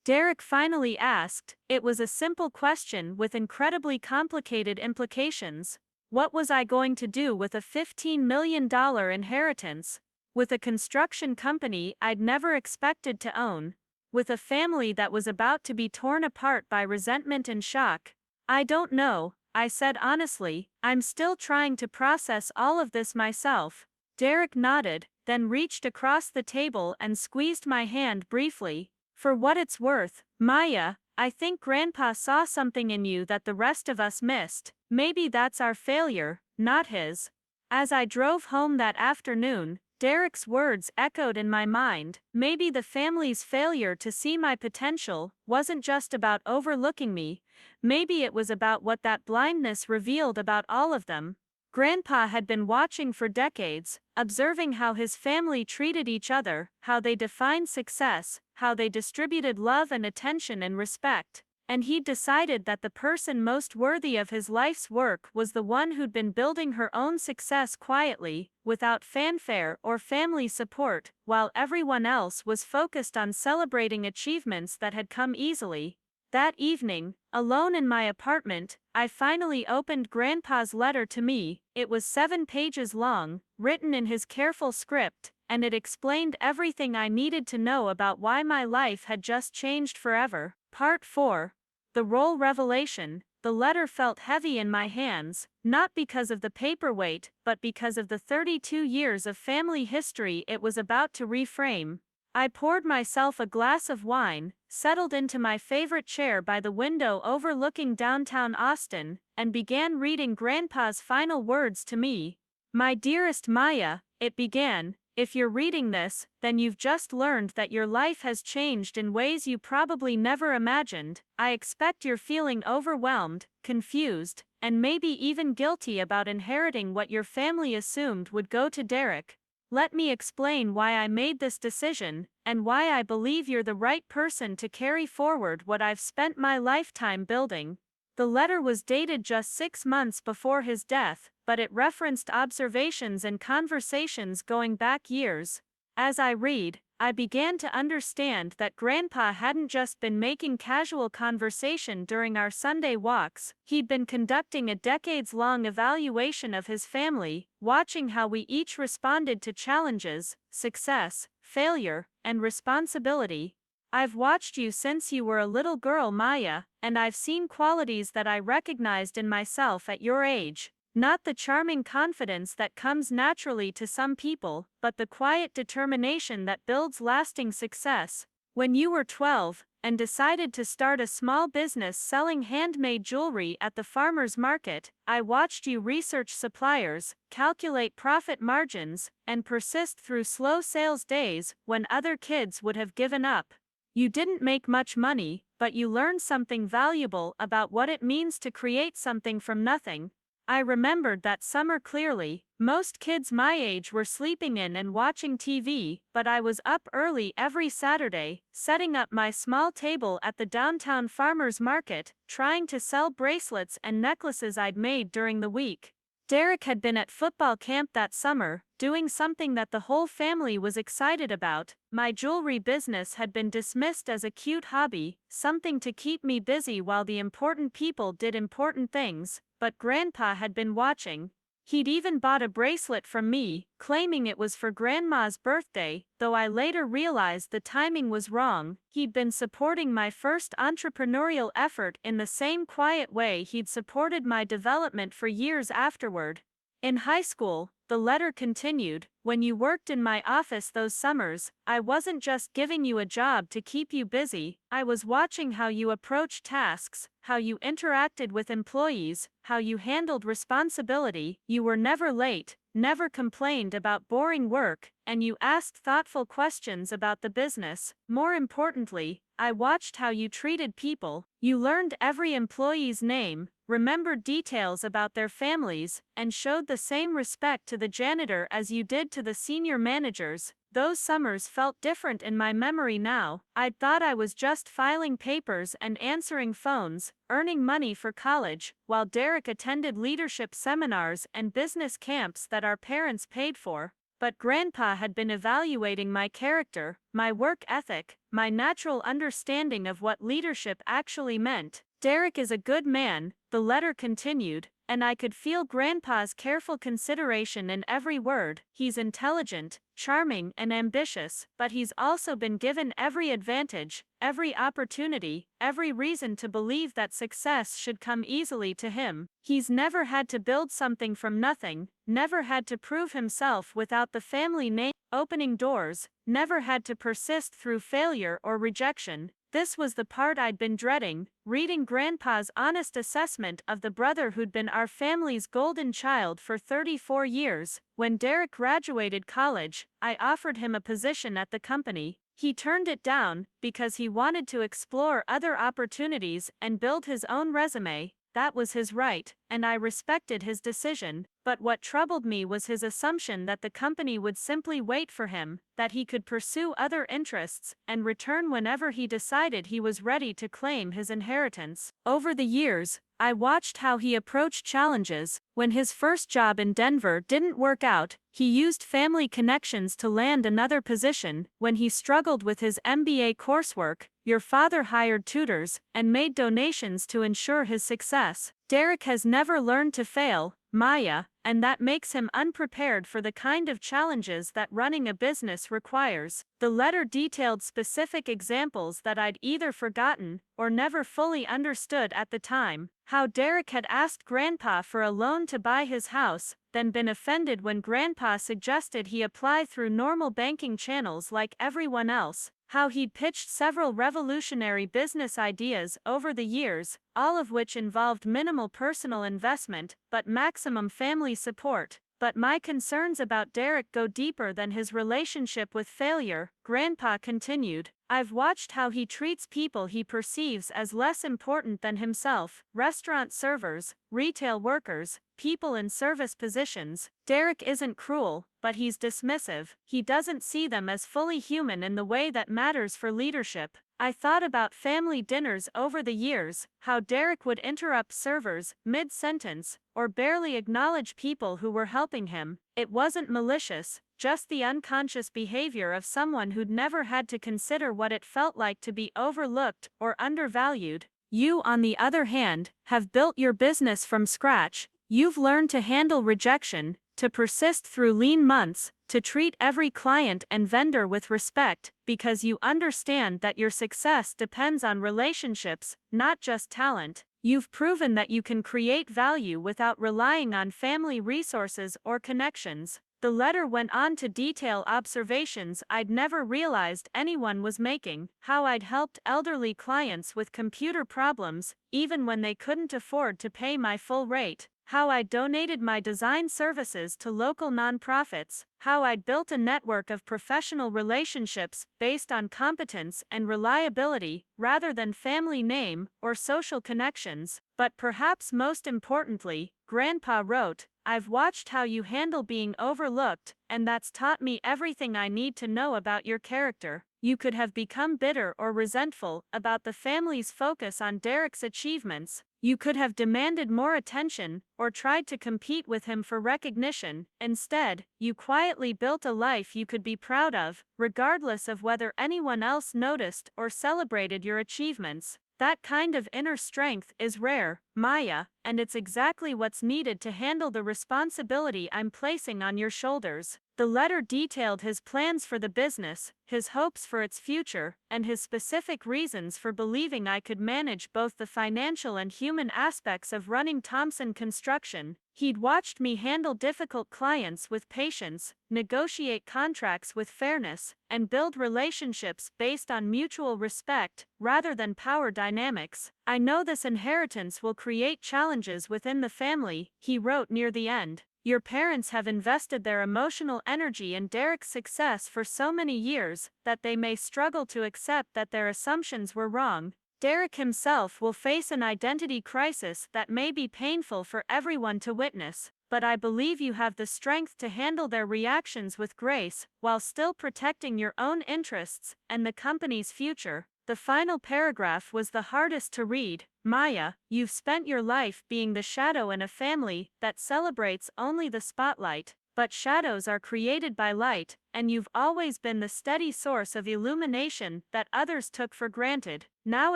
Derek finally asked. It was a simple question with incredibly complicated implications. What was I going to do with a $15 million inheritance? With a construction company I'd never expected to own? With a family that was about to be torn apart by resentment and shock? I don't know, I said honestly. I'm still trying to process all of this myself. Derek nodded, then reached across the table and squeezed my hand briefly. For what it's worth, Maya, I think Grandpa saw something in you that the rest of us missed. Maybe that's our failure, not his. As I drove home that afternoon, Derek's words echoed in my mind. Maybe the family's failure to see my potential wasn't just about overlooking me. Maybe it was about what that blindness revealed about all of them. Grandpa had been watching for decades, observing how his family treated each other, how they defined success, how they distributed love and attention and respect, and he'd decided that the person most worthy of his life's work was the one who'd been building her own success quietly, without fanfare or family support, while everyone else was focused on celebrating achievements that had come easily. That evening, alone in my apartment, I finally opened Grandpa's letter to me. It was 7 pages long, written in his careful script, and it explained everything I needed to know about why my life had just changed forever. Part 4. The Role Revelation. The letter felt heavy in my hands, not because of the paperweight, but because of the 32 years of family history it was about to reframe. I poured myself a glass of wine, settled into my favorite chair by the window overlooking downtown Austin, and began reading Grandpa's final words to me. My dearest Maya, it began, if you're reading this, then you've just learned that your life has changed in ways you probably never imagined. I expect you're feeling overwhelmed, confused, and maybe even guilty about inheriting what your family assumed would go to Derek. Let me explain why I made this decision, and why I believe you're the right person to carry forward what I've spent my lifetime building. The letter was dated just 6 months before his death, but it referenced observations and conversations going back years. As I read, I began to understand that Grandpa hadn't just been making casual conversation during our Sunday walks. He'd been conducting a decades-long evaluation of his family, watching how we each responded to challenges, success, failure, and responsibility. I've watched you since you were a little girl, Maya, and I've seen qualities that I recognized in myself at your age. Not the charming confidence that comes naturally to some people, but the quiet determination that builds lasting success. When you were 12, and decided to start a small business selling handmade jewelry at the farmer's market, I watched you research suppliers, calculate profit margins, and persist through slow sales days when other kids would have given up. You didn't make much money, but you learned something valuable about what it means to create something from nothing. I remembered that summer clearly. Most kids my age were sleeping in and watching TV, but I was up early every Saturday, setting up my small table at the downtown farmer's market, trying to sell bracelets and necklaces I'd made during the week. Derek had been at football camp that summer, doing something that the whole family was excited about. My jewelry business had been dismissed as a cute hobby, something to keep me busy while the important people did important things, but Grandpa had been watching. He'd even bought a bracelet from me, claiming it was for Grandma's birthday, though I later realized the timing was wrong. He'd been supporting my first entrepreneurial effort in the same quiet way he'd supported my development for years afterward. In high school, the letter continued, when you worked in my office those summers, I wasn't just giving you a job to keep you busy, I was watching how you approached tasks, how you interacted with employees, how you handled responsibility, you were never late, never complained about boring work, and you asked thoughtful questions about the business. More importantly, I watched how you treated people, you learned every employee's name, remembered details about their families, and showed the same respect to the janitor as you did to the senior managers. Those summers felt different in my memory now. I'd thought I was just filing papers and answering phones, earning money for college, while Derek attended leadership seminars and business camps that our parents paid for. But Grandpa had been evaluating my character, my work ethic, my natural understanding of what leadership actually meant. Derek is a good man, the letter continued, and I could feel Grandpa's careful consideration in every word. He's intelligent, charming, and ambitious, but he's also been given every advantage, every opportunity, every reason to believe that success should come easily to him. He's never had to build something from nothing, never had to prove himself without the family name opening doors, never had to persist through failure or rejection. This was the part I'd been dreading, reading Grandpa's honest assessment of the brother who'd been our family's golden child for 34 years. When Derek graduated college, I offered him a position at the company. He turned it down because he wanted to explore other opportunities and build his own resume. That was his right, and I respected his decision. But what troubled me was his assumption that the company would simply wait for him, that he could pursue other interests and return whenever he decided he was ready to claim his inheritance. Over the years, I watched how he approached challenges. When his first job in Denver didn't work out, he used family connections to land another position. When he struggled with his MBA coursework, your father hired tutors and made donations to ensure his success. Derek has never learned to fail, Maya, and that makes him unprepared for the kind of challenges that running a business requires. The letter detailed specific examples that I'd either forgotten or never fully understood at the time. How Derek had asked Grandpa for a loan to buy his house, then been offended when Grandpa suggested he apply through normal banking channels like everyone else. How he'd pitched several revolutionary business ideas over the years, all of which involved minimal personal investment, but maximum family support. But my concerns about Derek go deeper than his relationship with failure, Grandpa continued. I've watched how he treats people he perceives as less important than himself, restaurant servers, retail workers, people in service positions. Derek isn't cruel, but he's dismissive. He doesn't see them as fully human in the way that matters for leadership. I thought about family dinners over the years, how Derek would interrupt servers mid-sentence, or barely acknowledge people who were helping him. It wasn't malicious, just the unconscious behavior of someone who'd never had to consider what it felt like to be overlooked or undervalued. You, on the other hand, have built your business from scratch. You've learned to handle rejection, to persist through lean months, to treat every client and vendor with respect, because you understand that your success depends on relationships, not just talent. You've proven that you can create value without relying on family resources or connections. The letter went on to detail observations I'd never realized anyone was making, how I'd helped elderly clients with computer problems, even when they couldn't afford to pay my full rate, how I donated my design services to local nonprofits, how I'd built a network of professional relationships based on competence and reliability, rather than family name or social connections. But perhaps most importantly, Grandpa wrote, I've watched how you handle being overlooked, and that's taught me everything I need to know about your character. You could have become bitter or resentful about the family's focus on Derek's achievements. You could have demanded more attention or tried to compete with him for recognition. Instead, you quietly built a life you could be proud of, regardless of whether anyone else noticed or celebrated your achievements. That kind of inner strength is rare, Maya, and it's exactly what's needed to handle the responsibility I'm placing on your shoulders. The letter detailed his plans for the business, his hopes for its future, and his specific reasons for believing I could manage both the financial and human aspects of running Thompson Construction. He'd watched me handle difficult clients with patience, negotiate contracts with fairness, and build relationships based on mutual respect, rather than power dynamics. I know this inheritance will create challenges within the family, he wrote near the end. Your parents have invested their emotional energy in Derek's success for so many years that they may struggle to accept that their assumptions were wrong. Derek himself will face an identity crisis that may be painful for everyone to witness, but I believe you have the strength to handle their reactions with grace, while still protecting your own interests and the company's future. The final paragraph was the hardest to read. Maya, you've spent your life being the shadow in a family that celebrates only the spotlight, but shadows are created by light, and you've always been the steady source of illumination that others took for granted. Now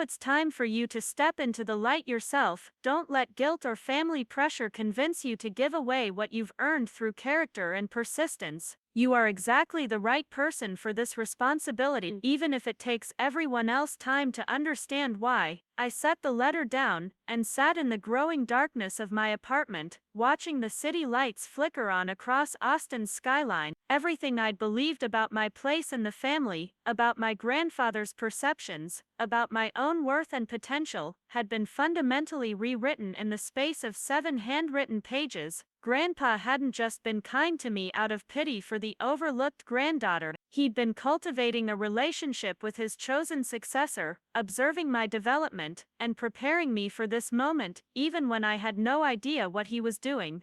it's time for you to step into the light yourself. Don't let guilt or family pressure convince you to give away what you've earned through character and persistence. You are exactly the right person for this responsibility, even if it takes everyone else time to understand why. I set the letter down and sat in the growing darkness of my apartment, watching the city lights flicker on across Austin's skyline. Everything I'd believed about my place in the family, about my grandfather's perceptions, about my own worth and potential, had been fundamentally rewritten in the space of 7 handwritten pages. Grandpa hadn't just been kind to me out of pity for the overlooked granddaughter. He'd been cultivating a relationship with his chosen successor, observing my development, and preparing me for this moment, even when I had no idea what he was doing.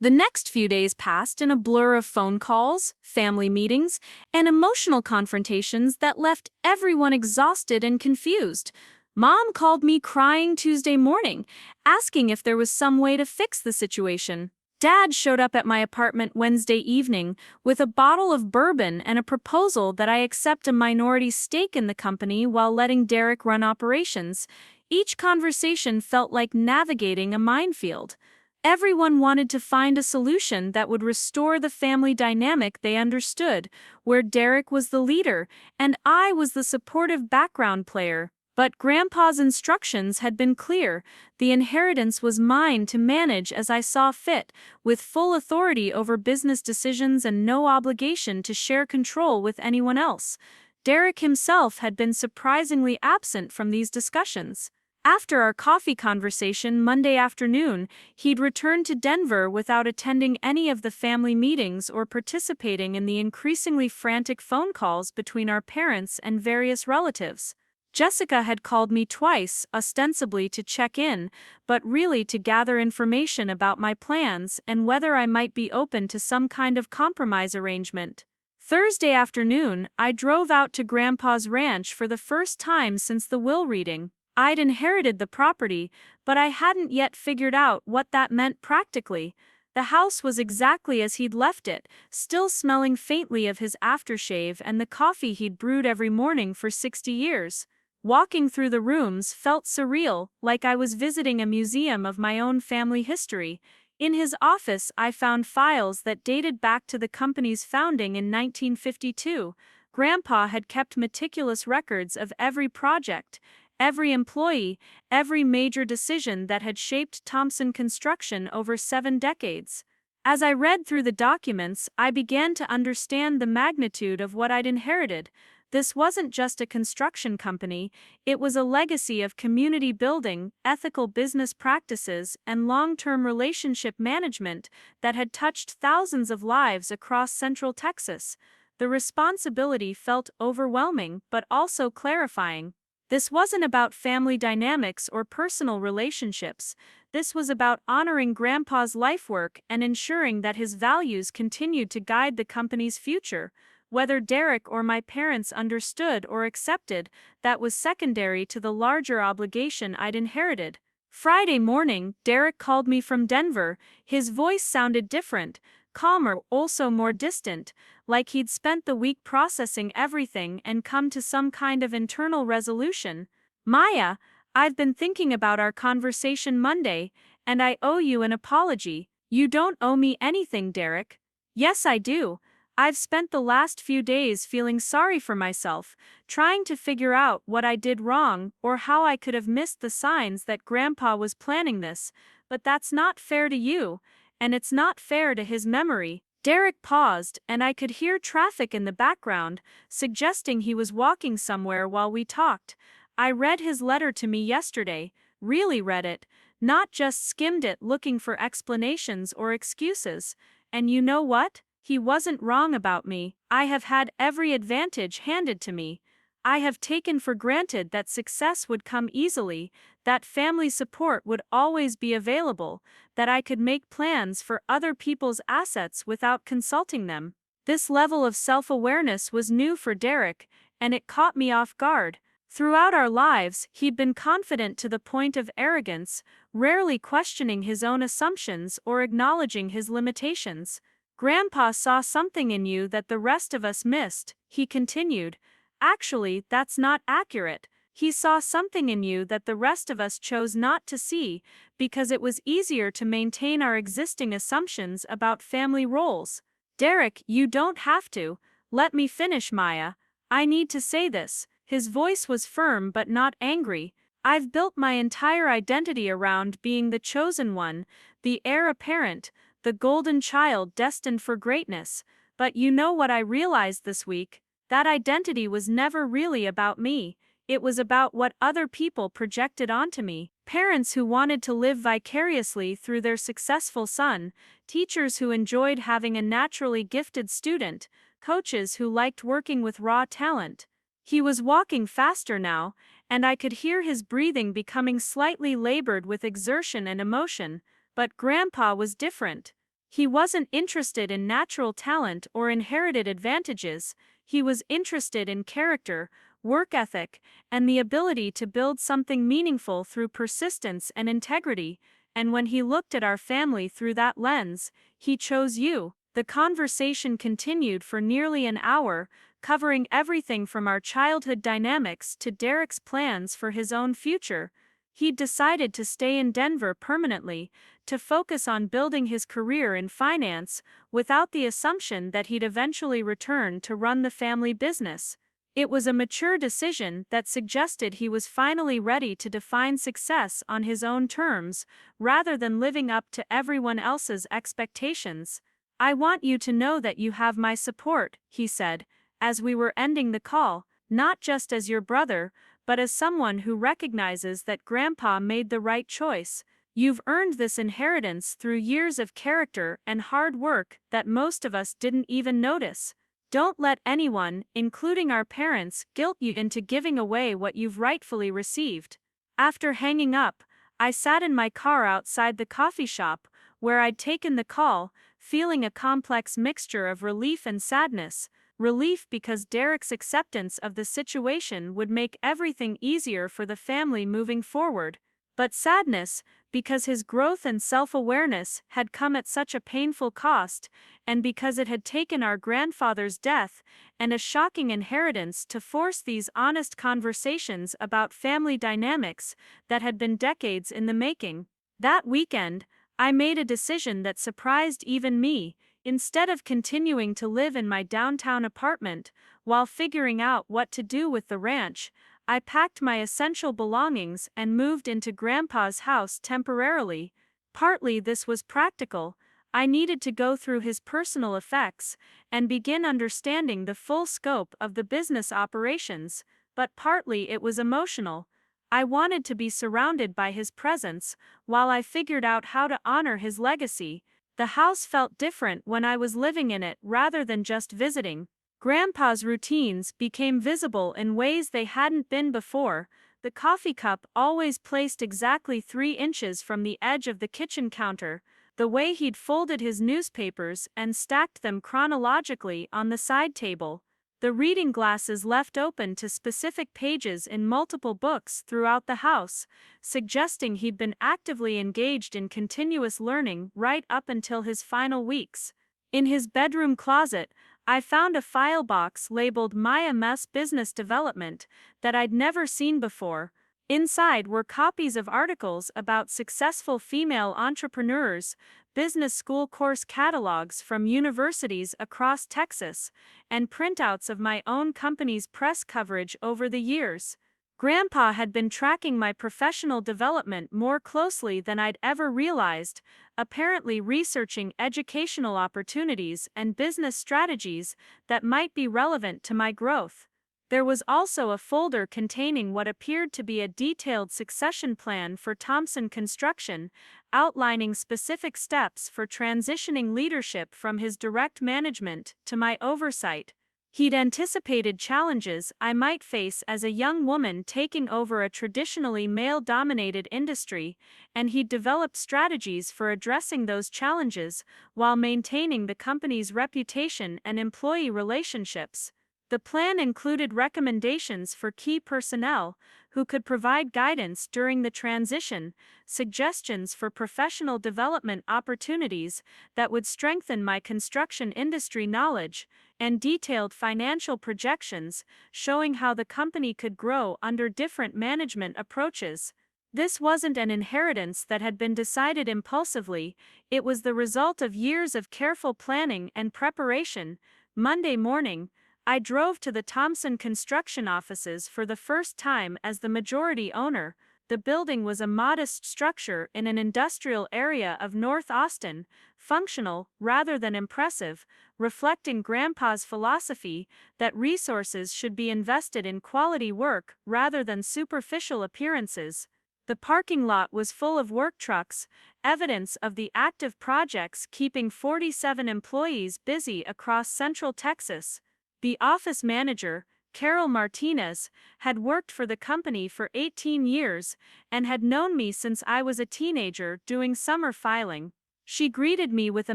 The next few days passed in a blur of phone calls, family meetings, and emotional confrontations that left everyone exhausted and confused. Mom called me crying Tuesday morning, asking if there was some way to fix the situation. Dad showed up at my apartment Wednesday evening with a bottle of bourbon and a proposal that I accept a minority stake in the company while letting Derek run operations. Each conversation felt like navigating a minefield. Everyone wanted to find a solution that would restore the family dynamic they understood, where Derek was the leader and I was the supportive background player. But Grandpa's instructions had been clear. The inheritance was mine to manage as I saw fit, with full authority over business decisions and no obligation to share control with anyone else. Derek himself had been surprisingly absent from these discussions. After our coffee conversation Monday afternoon, he'd returned to Denver without attending any of the family meetings or participating in the increasingly frantic phone calls between our parents and various relatives. Jessica had called me twice, ostensibly to check in, but really to gather information about my plans and whether I might be open to some kind of compromise arrangement. Thursday afternoon, I drove out to Grandpa's ranch for the first time since the will reading. I'd inherited the property, but I hadn't yet figured out what that meant practically. The house was exactly as he'd left it, still smelling faintly of his aftershave and the coffee he'd brewed every morning for 60 years. Walking through the rooms felt surreal, like I was visiting a museum of my own family history. In his office, I found files that dated back to the company's founding in 1952. Grandpa had kept meticulous records of every project, every employee, every major decision that had shaped Thompson Construction over 7 decades. As I read through the documents, I began to understand the magnitude of what I'd inherited. This wasn't just a construction company, it was a legacy of community building, ethical business practices, and long-term relationship management that had touched thousands of lives across Central Texas. The responsibility felt overwhelming but also clarifying. This wasn't about family dynamics or personal relationships. This was about honoring Grandpa's life work and ensuring that his values continued to guide the company's future. Whether Derek or my parents understood or accepted, that was secondary to the larger obligation I'd inherited. Friday morning, Derek called me from Denver. His voice sounded different, calmer, also more distant, like he'd spent the week processing everything and come to some kind of internal resolution. "Maya, I've been thinking about our conversation Monday, and I owe you an apology. You don't owe me anything, Derek. Yes, I do. I've spent the last few days feeling sorry for myself, trying to figure out what I did wrong or how I could have missed the signs that Grandpa was planning this, but that's not fair to you, and it's not fair to his memory. Derek paused, and I could hear traffic in the background, suggesting he was walking somewhere while we talked. I read his letter to me yesterday, really read it, not just skimmed it looking for explanations or excuses. And you know what? He wasn't wrong about me. I have had every advantage handed to me. I have taken for granted that success would come easily, that family support would always be available, that I could make plans for other people's assets without consulting them. This level of self-awareness was new for Derek, and it caught me off guard. Throughout our lives, he'd been confident to the point of arrogance, rarely questioning his own assumptions or acknowledging his limitations. Grandpa saw something in you that the rest of us missed, he continued. Actually, that's not accurate. He saw something in you that the rest of us chose not to see, because it was easier to maintain our existing assumptions about family roles. Derek, you don't have to. Let me finish, Maya. I need to say this. His voice was firm but not angry. I've built my entire identity around being the chosen one, the heir apparent, the golden child destined for greatness. But you know what I realized this week? That identity was never really about me. It was about what other people projected onto me. Parents who wanted to live vicariously through their successful son, teachers who enjoyed having a naturally gifted student, coaches who liked working with raw talent. He was walking faster now, and I could hear his breathing becoming slightly labored with exertion and emotion, but Grandpa was different. He wasn't interested in natural talent or inherited advantages. He was interested in character, work ethic, and the ability to build something meaningful through persistence and integrity, and when he looked at our family through that lens, he chose you. The conversation continued for nearly an hour, covering everything from our childhood dynamics to Derek's plans for his own future. He'd decided to stay in Denver permanently, to focus on building his career in finance, without the assumption that he'd eventually return to run the family business. It was a mature decision that suggested he was finally ready to define success on his own terms, rather than living up to everyone else's expectations. I want you to know that you have my support, he said, as we were ending the call, not just as your brother, but as someone who recognizes that Grandpa made the right choice. You've earned this inheritance through years of character and hard work that most of us didn't even notice. Don't let anyone, including our parents, guilt you into giving away what you've rightfully received. After hanging up, I sat in my car outside the coffee shop, where I'd taken the call, feeling a complex mixture of relief and sadness. Relief because Derek's acceptance of the situation would make everything easier for the family moving forward, but sadness because his growth and self-awareness had come at such a painful cost, and because it had taken our grandfather's death and a shocking inheritance to force these honest conversations about family dynamics that had been decades in the making. That weekend, I made a decision that surprised even me. Instead of continuing to live in my downtown apartment while figuring out what to do with the ranch, I packed my essential belongings and moved into Grandpa's house temporarily. Partly this was practical. I needed to go through his personal effects and begin understanding the full scope of the business operations, but partly it was emotional. I wanted to be surrounded by his presence while I figured out how to honor his legacy. The house felt different when I was living in it rather than just visiting. Grandpa's routines became visible in ways they hadn't been before. The coffee cup always placed exactly 3 inches from the edge of the kitchen counter, the way he'd folded his newspapers and stacked them chronologically on the side table, the reading glasses left open to specific pages in multiple books throughout the house, suggesting he'd been actively engaged in continuous learning right up until his final weeks. In his bedroom closet, I found a file box labeled Maya Business Development that I'd never seen before. Inside were copies of articles about successful female entrepreneurs, business school course catalogs from universities across Texas, and printouts of my own company's press coverage over the years. Grandpa had been tracking my professional development more closely than I'd ever realized, apparently researching educational opportunities and business strategies that might be relevant to my growth. There was also a folder containing what appeared to be a detailed succession plan for Thompson Construction, outlining specific steps for transitioning leadership from his direct management to my oversight. He'd anticipated challenges I might face as a young woman taking over a traditionally male-dominated industry, and he'd developed strategies for addressing those challenges while maintaining the company's reputation and employee relationships. The plan included recommendations for key personnel who could provide guidance during the transition, suggestions for professional development opportunities that would strengthen my construction industry knowledge, and detailed financial projections showing how the company could grow under different management approaches. This wasn't an inheritance that had been decided impulsively, it was the result of years of careful planning and preparation. Monday morning, I drove to the Thompson Construction offices for the first time as the majority owner. The building was a modest structure in an industrial area of North Austin, functional rather than impressive, reflecting Grandpa's philosophy that resources should be invested in quality work rather than superficial appearances. The parking lot was full of work trucks, evidence of the active projects keeping 47 employees busy across Central Texas. The office manager, Carol Martinez, had worked for the company for 18 years and had known me since I was a teenager doing summer filing. She greeted me with a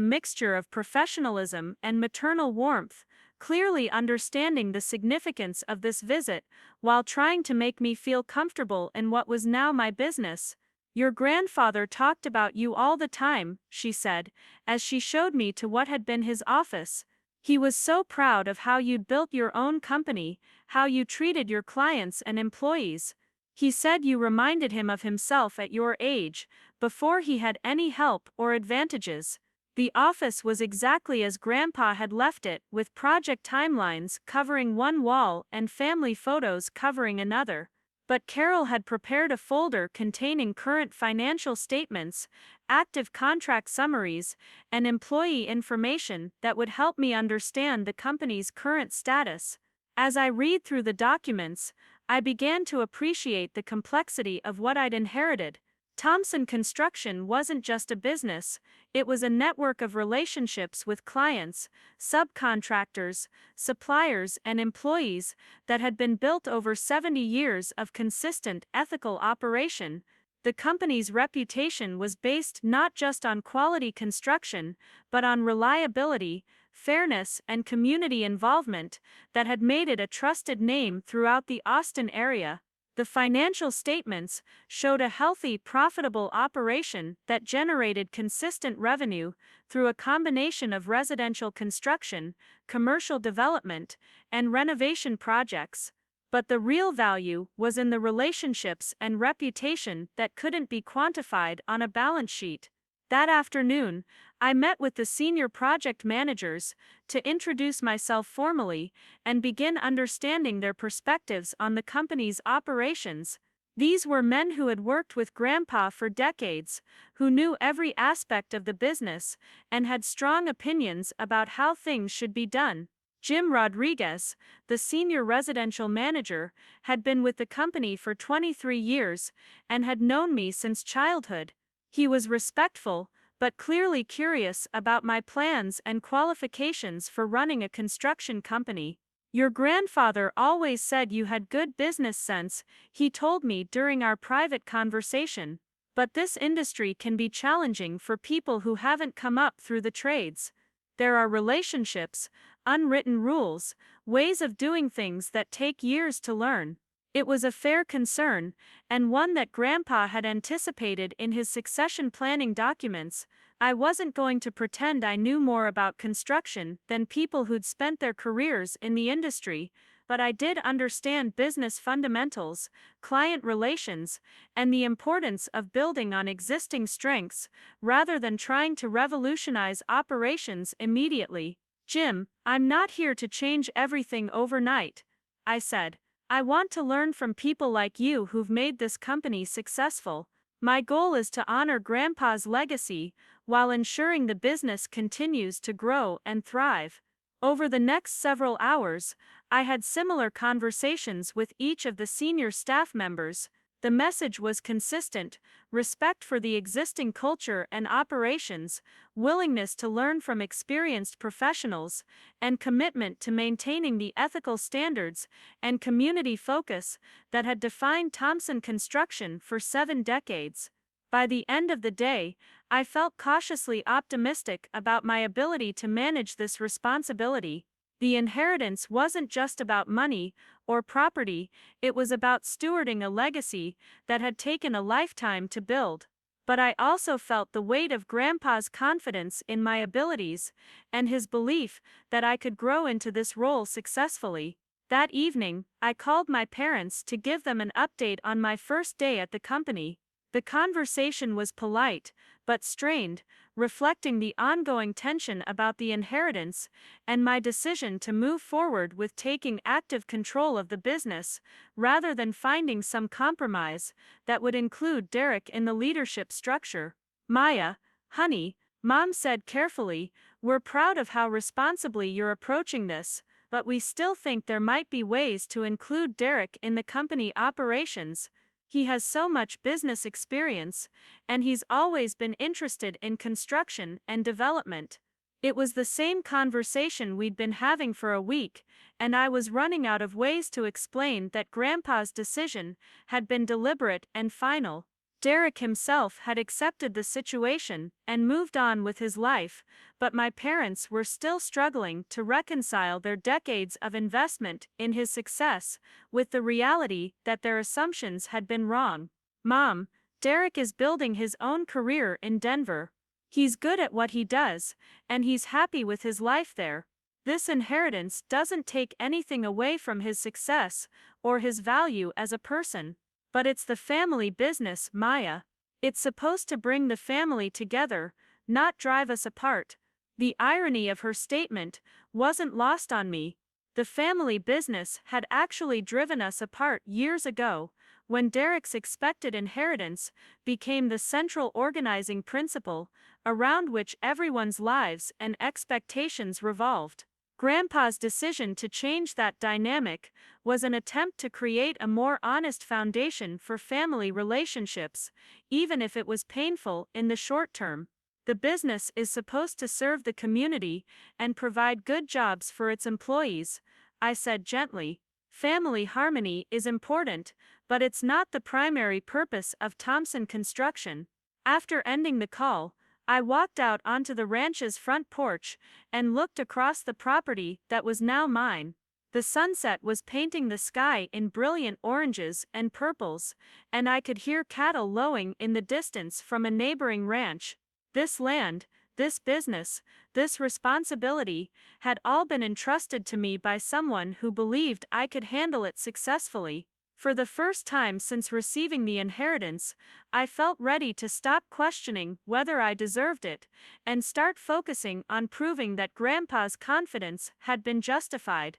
mixture of professionalism and maternal warmth, clearly understanding the significance of this visit while trying to make me feel comfortable in what was now my business. "Your grandfather talked about you all the time," she said, as she showed me to what had been his office. "He was so proud of how you'd built your own company, how you treated your clients and employees. He said you reminded him of himself at your age, before he had any help or advantages." The office was exactly as Grandpa had left it, with project timelines covering one wall and family photos covering another. But Carol had prepared a folder containing current financial statements, active contract summaries, and employee information that would help me understand the company's current status. As I read through the documents, I began to appreciate the complexity of what I'd inherited. Thompson Construction wasn't just a business, it was a network of relationships with clients, subcontractors, suppliers, and employees that had been built over 70 years of consistent, ethical operation. The company's reputation was based not just on quality construction, but on reliability, fairness, and community involvement that had made it a trusted name throughout the Austin area. The financial statements showed a healthy, profitable operation that generated consistent revenue through a combination of residential construction, commercial development, and renovation projects. But the real value was in the relationships and reputation that couldn't be quantified on a balance sheet. That afternoon, I met with the senior project managers to introduce myself formally and begin understanding their perspectives on the company's operations. These were men who had worked with Grandpa for decades, who knew every aspect of the business, and had strong opinions about how things should be done. Jim Rodriguez, the senior residential manager, had been with the company for 23 years and had known me since childhood. He was respectful, but clearly curious about my plans and qualifications for running a construction company. "Your grandfather always said you had good business sense," he told me during our private conversation. "But this industry can be challenging for people who haven't come up through the trades. There are relationships, unwritten rules, ways of doing things that take years to learn." It was a fair concern, and one that Grandpa had anticipated in his succession planning documents. I wasn't going to pretend I knew more about construction than people who'd spent their careers in the industry. but I did understand business fundamentals, client relations, and the importance of building on existing strengths, rather than trying to revolutionize operations immediately. Jim, I'm not here to change everything overnight, I said. I want to learn from people like you who've made this company successful. My goal is to honor Grandpa's legacy while ensuring the business continues to grow and thrive. Over the next several hours, I had similar conversations with each of the senior staff members. The message was consistent: respect for the existing culture and operations, willingness to learn from experienced professionals, and commitment to maintaining the ethical standards and community focus that had defined Thompson Construction for 7 decades. By the end of the day, I felt cautiously optimistic about my ability to manage this responsibility. The inheritance wasn't just about money or property, it was about stewarding a legacy that had taken a lifetime to build. But I also felt the weight of Grandpa's confidence in my abilities and his belief that I could grow into this role successfully. That evening, I called my parents to give them an update on my first day at the company. The conversation was polite, but strained, reflecting the ongoing tension about the inheritance and my decision to move forward with taking active control of the business, rather than finding some compromise that would include Derek in the leadership structure. Maya, honey, Mom said carefully, we're proud of how responsibly you're approaching this, but we still think there might be ways to include Derek in the company operations. He has so much business experience, and he's always been interested in construction and development. It was the same conversation we'd been having for a week, and I was running out of ways to explain that Grandpa's decision had been deliberate and final. Derek himself had accepted the situation and moved on with his life, but my parents were still struggling to reconcile their decades of investment in his success with the reality that their assumptions had been wrong. Mom, Derek is building his own career in Denver. He's good at what he does, and he's happy with his life there. This inheritance doesn't take anything away from his success or his value as a person. But it's the family business, Maya. It's supposed to bring the family together, not drive us apart. The irony of her statement wasn't lost on me. The family business had actually driven us apart years ago, when Derek's expected inheritance became the central organizing principle around which everyone's lives and expectations revolved. Grandpa's decision to change that dynamic was an attempt to create a more honest foundation for family relationships, even if it was painful in the short term. The business is supposed to serve the community and provide good jobs for its employees, I said gently. Family harmony is important, but it's not the primary purpose of Thompson Construction. After ending the call, I walked out onto the ranch's front porch and looked across the property that was now mine. The sunset was painting the sky in brilliant oranges and purples, and I could hear cattle lowing in the distance from a neighboring ranch. This land, this business, this responsibility had all been entrusted to me by someone who believed I could handle it successfully. For the first time since receiving the inheritance, I felt ready to stop questioning whether I deserved it, and start focusing on proving that Grandpa's confidence had been justified.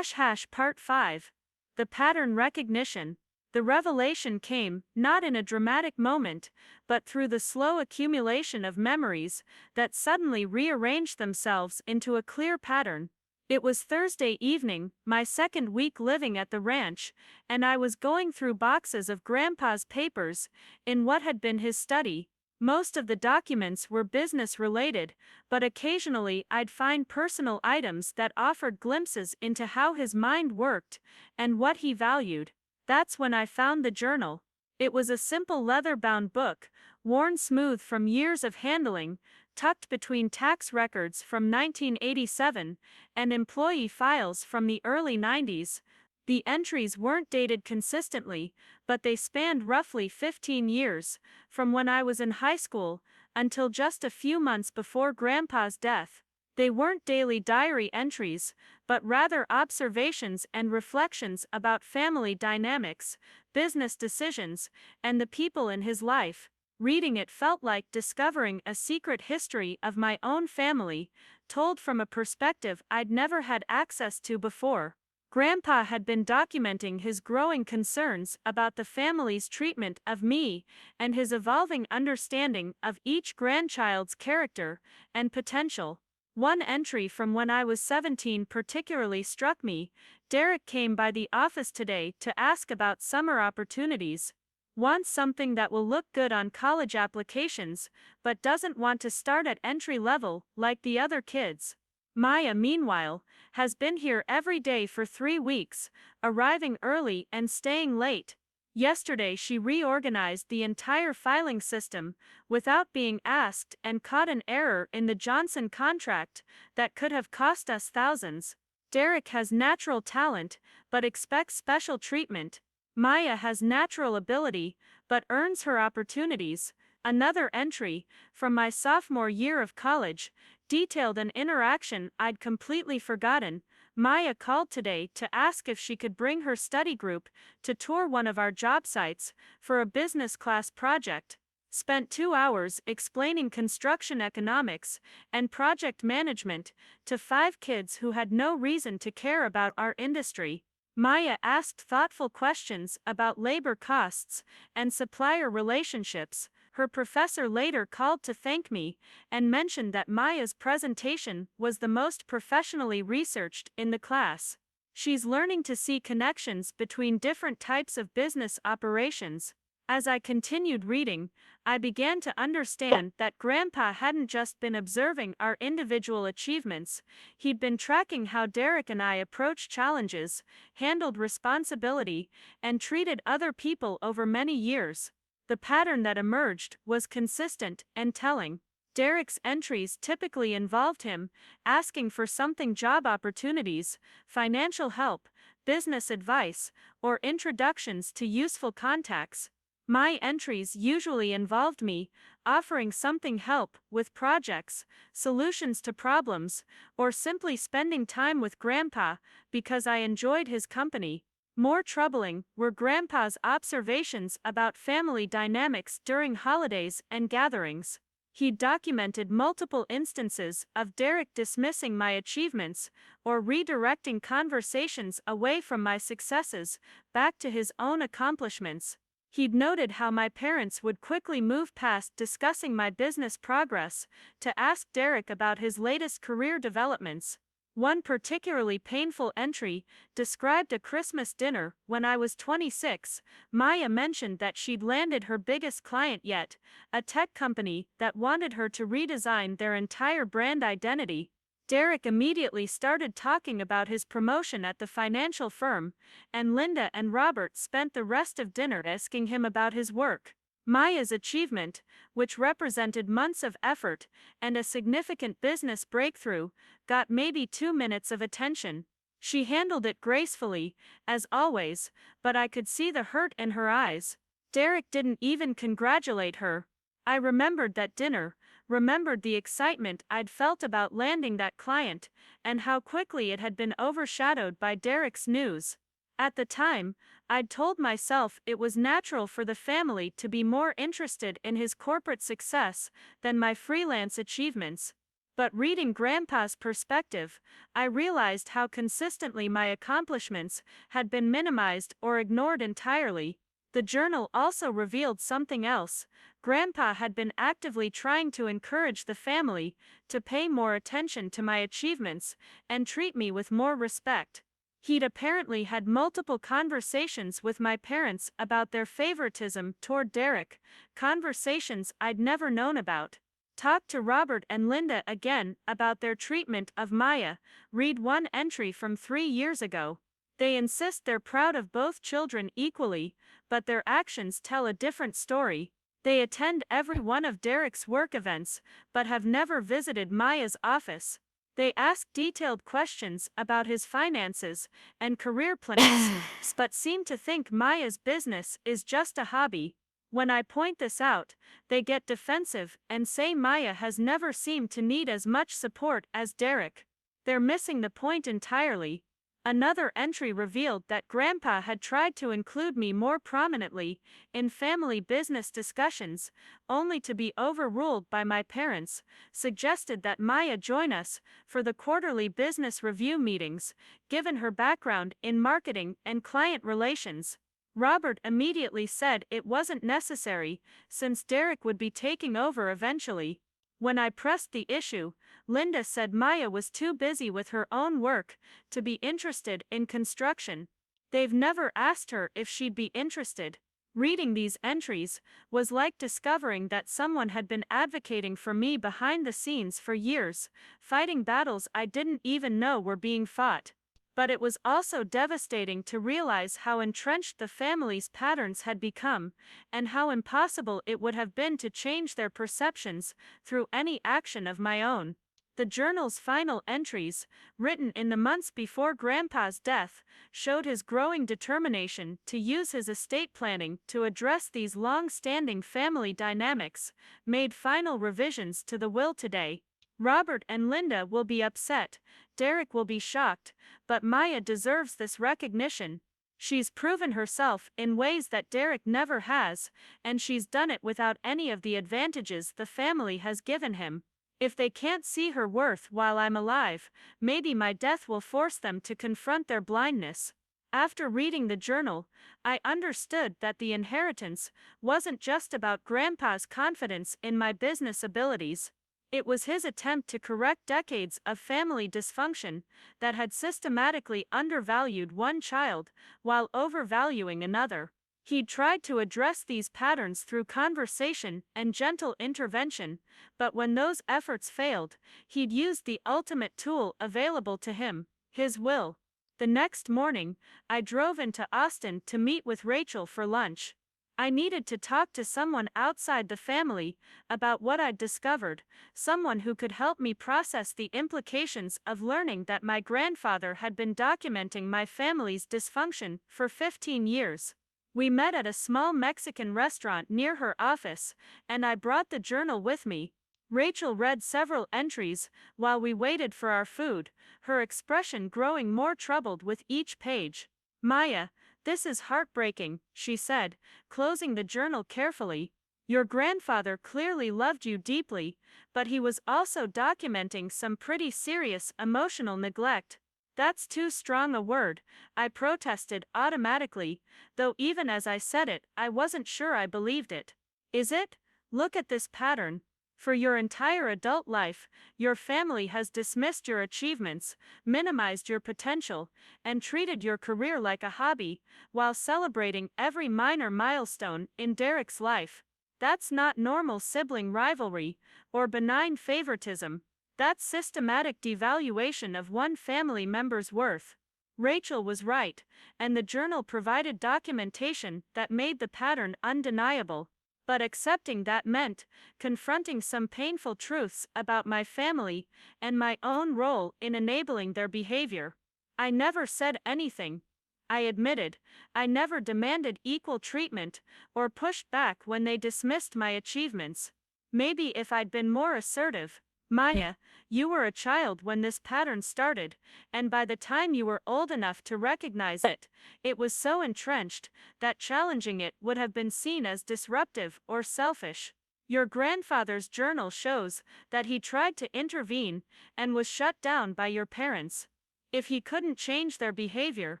Part 5. The pattern recognition. The revelation came, not in a dramatic moment, but through the slow accumulation of memories that suddenly rearranged themselves into a clear pattern. It was Thursday evening, my second week living at the ranch, and I was going through boxes of Grandpa's papers in what had been his study. Most of the documents were business-related, but occasionally I'd find personal items that offered glimpses into how his mind worked and what he valued. That's when I found the journal. It was a simple leather-bound book, worn smooth from years of handling, tucked between tax records from 1987 and employee files from the early 90s. The entries weren't dated consistently, but they spanned roughly 15 years, from when I was in high school until just a few months before Grandpa's death. They weren't daily diary entries, but rather observations and reflections about family dynamics, business decisions, and the people in his life. Reading it felt like discovering a secret history of my own family, told from a perspective I'd never had access to before. Grandpa had been documenting his growing concerns about the family's treatment of me and his evolving understanding of each grandchild's character and potential. One entry from when I was 17 particularly struck me. Derek came by the office today to ask about summer opportunities. Wants something that will look good on college applications, but doesn't want to start at entry level like the other kids. Maya, meanwhile, has been here every day for 3 weeks, arriving early and staying late. Yesterday she reorganized the entire filing system without being asked and caught an error in the Johnson contract that could have cost us thousands. Derek has natural talent, but expects special treatment. Maya has natural ability, but earns her opportunities. Another entry, from my sophomore year of college, detailed an interaction I'd completely forgotten. Maya called today to ask if she could bring her study group to tour one of our job sites for a business class project. Spent 2 hours explaining construction economics and project management to 5 kids who had no reason to care about our industry. Maya asked thoughtful questions about labor costs and supplier relationships. Her professor later called to thank me and mentioned that Maya's presentation was the most professionally researched in the class. She's learning to see connections between different types of business operations. As I continued reading, I began to understand that Grandpa hadn't just been observing our individual achievements, he'd been tracking how Derek and I approached challenges, handled responsibility, and treated other people over many years. The pattern that emerged was consistent and telling. Derek's entries typically involved him asking for something: job opportunities, financial help, business advice, or introductions to useful contacts. My entries usually involved me offering something: help with projects, solutions to problems, or simply spending time with Grandpa because I enjoyed his company. More troubling were Grandpa's observations about family dynamics during holidays and gatherings. He documented multiple instances of Derek dismissing my achievements or redirecting conversations away from my successes back to his own accomplishments. He'd noted how my parents would quickly move past discussing my business progress to ask Derek about his latest career developments. One particularly painful entry described a Christmas dinner when I was 26. Maya mentioned that she'd landed her biggest client yet, a tech company that wanted her to redesign their entire brand identity. Derek immediately started talking about his promotion at the financial firm, and Linda and Robert spent the rest of dinner asking him about his work. Maya's achievement, which represented months of effort and a significant business breakthrough, got maybe 2 minutes of attention. She handled it gracefully, as always, but I could see the hurt in her eyes. Derek didn't even congratulate her. I remembered that dinner, remembered the excitement I'd felt about landing that client, and how quickly it had been overshadowed by Derek's news. At the time, I'd told myself it was natural for the family to be more interested in his corporate success than my freelance achievements. But reading Grandpa's perspective, I realized how consistently my accomplishments had been minimized or ignored entirely. The journal also revealed something else. Grandpa had been actively trying to encourage the family to pay more attention to my achievements and treat me with more respect. He'd apparently had multiple conversations with my parents about their favoritism toward Derek, conversations I'd never known about. Talked to Robert and Linda again about their treatment of Maya. Read one entry from 3 years ago. They insist they're proud of both children equally, but their actions tell a different story. They attend every one of Derek's work events, but have never visited Maya's office. They ask detailed questions about his finances and career plans, but seem to think Maya's business is just a hobby. When I point this out, they get defensive and say Maya has never seemed to need as much support as Derek. They're missing the point entirely. Another entry revealed that Grandpa had tried to include me more prominently in family business discussions, only to be overruled by my parents, suggested that Maya join us for the quarterly business review meetings, given her background in marketing and client relations. Robert immediately said it wasn't necessary, since Derek would be taking over eventually. When I pressed the issue, Linda said Maya was too busy with her own work to be interested in construction. They've never asked her if she'd be interested. Reading these entries was like discovering that someone had been advocating for me behind the scenes for years, fighting battles I didn't even know were being fought. But it was also devastating to realize how entrenched the family's patterns had become, and how impossible it would have been to change their perceptions through any action of my own. The journal's final entries, written in the months before Grandpa's death, showed his growing determination to use his estate planning to address these long-standing family dynamics, made final revisions to the will today. Robert and Linda will be upset, Derek will be shocked, but Maya deserves this recognition. She's proven herself in ways that Derek never has, and she's done it without any of the advantages the family has given him. If they can't see her worth while I'm alive, maybe my death will force them to confront their blindness. After reading the journal, I understood that the inheritance wasn't just about Grandpa's confidence in my business abilities. It was his attempt to correct decades of family dysfunction that had systematically undervalued one child while overvaluing another. He'd tried to address these patterns through conversation and gentle intervention, but when those efforts failed, he'd used the ultimate tool available to him, his will. The next morning, I drove into Austin to meet with Rachel for lunch. I needed to talk to someone outside the family about what I'd discovered, someone who could help me process the implications of learning that my grandfather had been documenting my family's dysfunction for 15 years. We met at a small Mexican restaurant near her office, and I brought the journal with me. Rachel read several entries while we waited for our food, her expression growing more troubled with each page. "Maya, this is heartbreaking," she said, closing the journal carefully. "Your grandfather clearly loved you deeply, but he was also documenting some pretty serious emotional neglect." "That's too strong a word," I protested automatically, though even as I said it, I wasn't sure I believed it. "Is it? Look at this pattern. For your entire adult life, your family has dismissed your achievements, minimized your potential, and treated your career like a hobby, while celebrating every minor milestone in Derek's life. That's not normal sibling rivalry or benign favoritism. That's systematic devaluation of one family member's worth." Rachel was right, and the journal provided documentation that made the pattern undeniable. But accepting that meant confronting some painful truths about my family and my own role in enabling their behavior. "I never said anything," I admitted. "I never demanded equal treatment or pushed back when they dismissed my achievements. Maybe if I'd been more assertive." "Maya, you were a child when this pattern started, and by the time you were old enough to recognize it, it was so entrenched that challenging it would have been seen as disruptive or selfish. Your grandfather's journal shows that he tried to intervene and was shut down by your parents. If he couldn't change their behavior,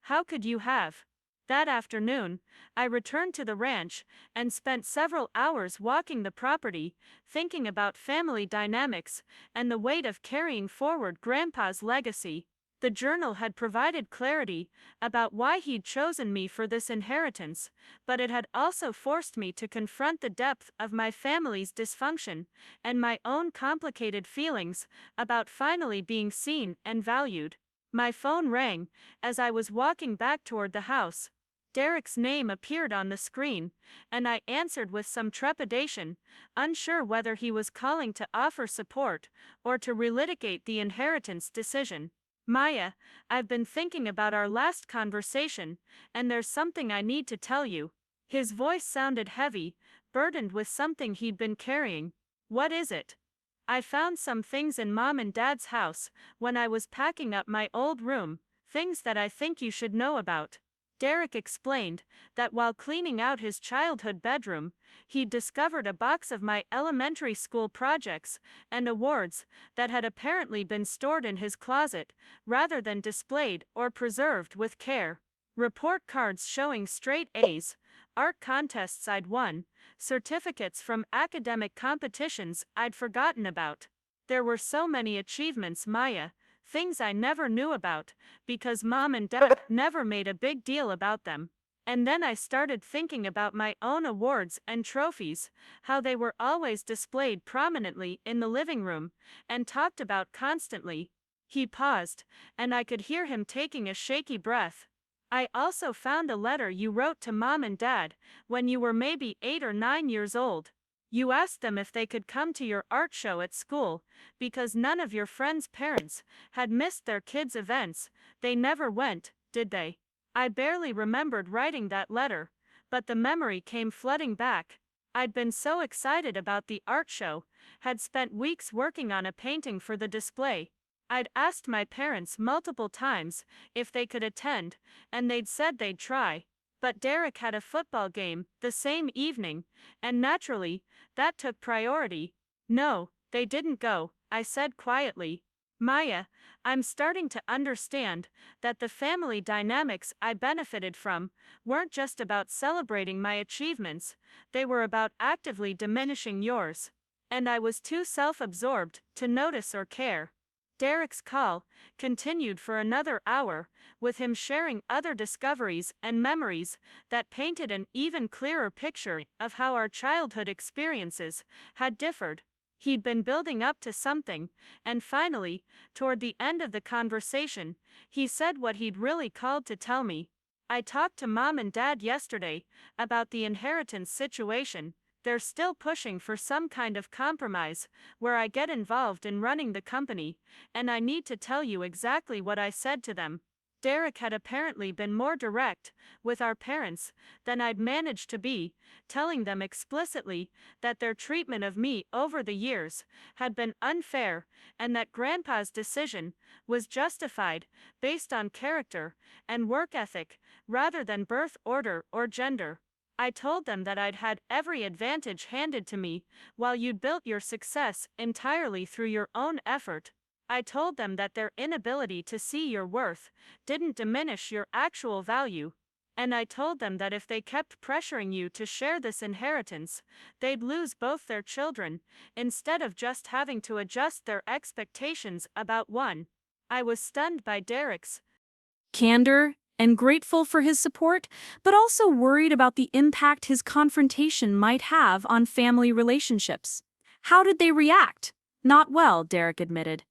how could you have?" That afternoon, I returned to the ranch and spent several hours walking the property, thinking about family dynamics and the weight of carrying forward Grandpa's legacy. The journal had provided clarity about why he'd chosen me for this inheritance, but it had also forced me to confront the depth of my family's dysfunction and my own complicated feelings about finally being seen and valued. My phone rang as I was walking back toward the house. Derek's name appeared on the screen, and I answered with some trepidation, unsure whether he was calling to offer support or to relitigate the inheritance decision. "Maya, I've been thinking about our last conversation, and there's something I need to tell you." His voice sounded heavy, burdened with something he'd been carrying. "What is it?" I found some things in Mom and Dad's house when I was packing up my old room, things that I think you should know about. Derek explained that while cleaning out his childhood bedroom, he'd discovered a box of my elementary school projects and awards that had apparently been stored in his closet rather than displayed or preserved with care. Report cards showing straight A's, art contests I'd won, certificates from academic competitions I'd forgotten about. There were so many achievements, Maya, things I never knew about, because Mom and Dad never made a big deal about them. And then I started thinking about my own awards and trophies, how they were always displayed prominently in the living room, and talked about constantly. He paused, and I could hear him taking a shaky breath. I also found a letter you wrote to Mom and Dad when you were maybe 8 or 9 years old. You asked them if they could come to your art show at school, because none of your friends' parents had missed their kids' events. They never went, did they? I barely remembered writing that letter, but the memory came flooding back. I'd been so excited about the art show, had spent weeks working on a painting for the display. I'd asked my parents multiple times if they could attend, and they'd said they'd try. But Derek had a football game the same evening, and naturally, that took priority. No, they didn't go, I said quietly. Maya, I'm starting to understand that the family dynamics I benefited from weren't just about celebrating my achievements, they were about actively diminishing yours. And I was too self-absorbed to notice or care. Derek's call continued for another hour, with him sharing other discoveries and memories that painted an even clearer picture of how our childhood experiences had differed. He'd been building up to something, and finally, toward the end of the conversation, he said what he'd really called to tell me. I talked to Mom and Dad yesterday about the inheritance situation. They're still pushing for some kind of compromise where I get involved in running the company, and I need to tell you exactly what I said to them. Derek had apparently been more direct with our parents than I'd managed to be, telling them explicitly that their treatment of me over the years had been unfair and that Grandpa's decision was justified based on character and work ethic rather than birth order or gender. I told them that I'd had every advantage handed to me, while you'd built your success entirely through your own effort. I told them that their inability to see your worth didn't diminish your actual value. And I told them that if they kept pressuring you to share this inheritance, they'd lose both their children, instead of just having to adjust their expectations about one. I was stunned by Derek's candor and grateful for his support, but also worried about the impact his confrontation might have on family relationships. How did they react? Not well, Derek admitted.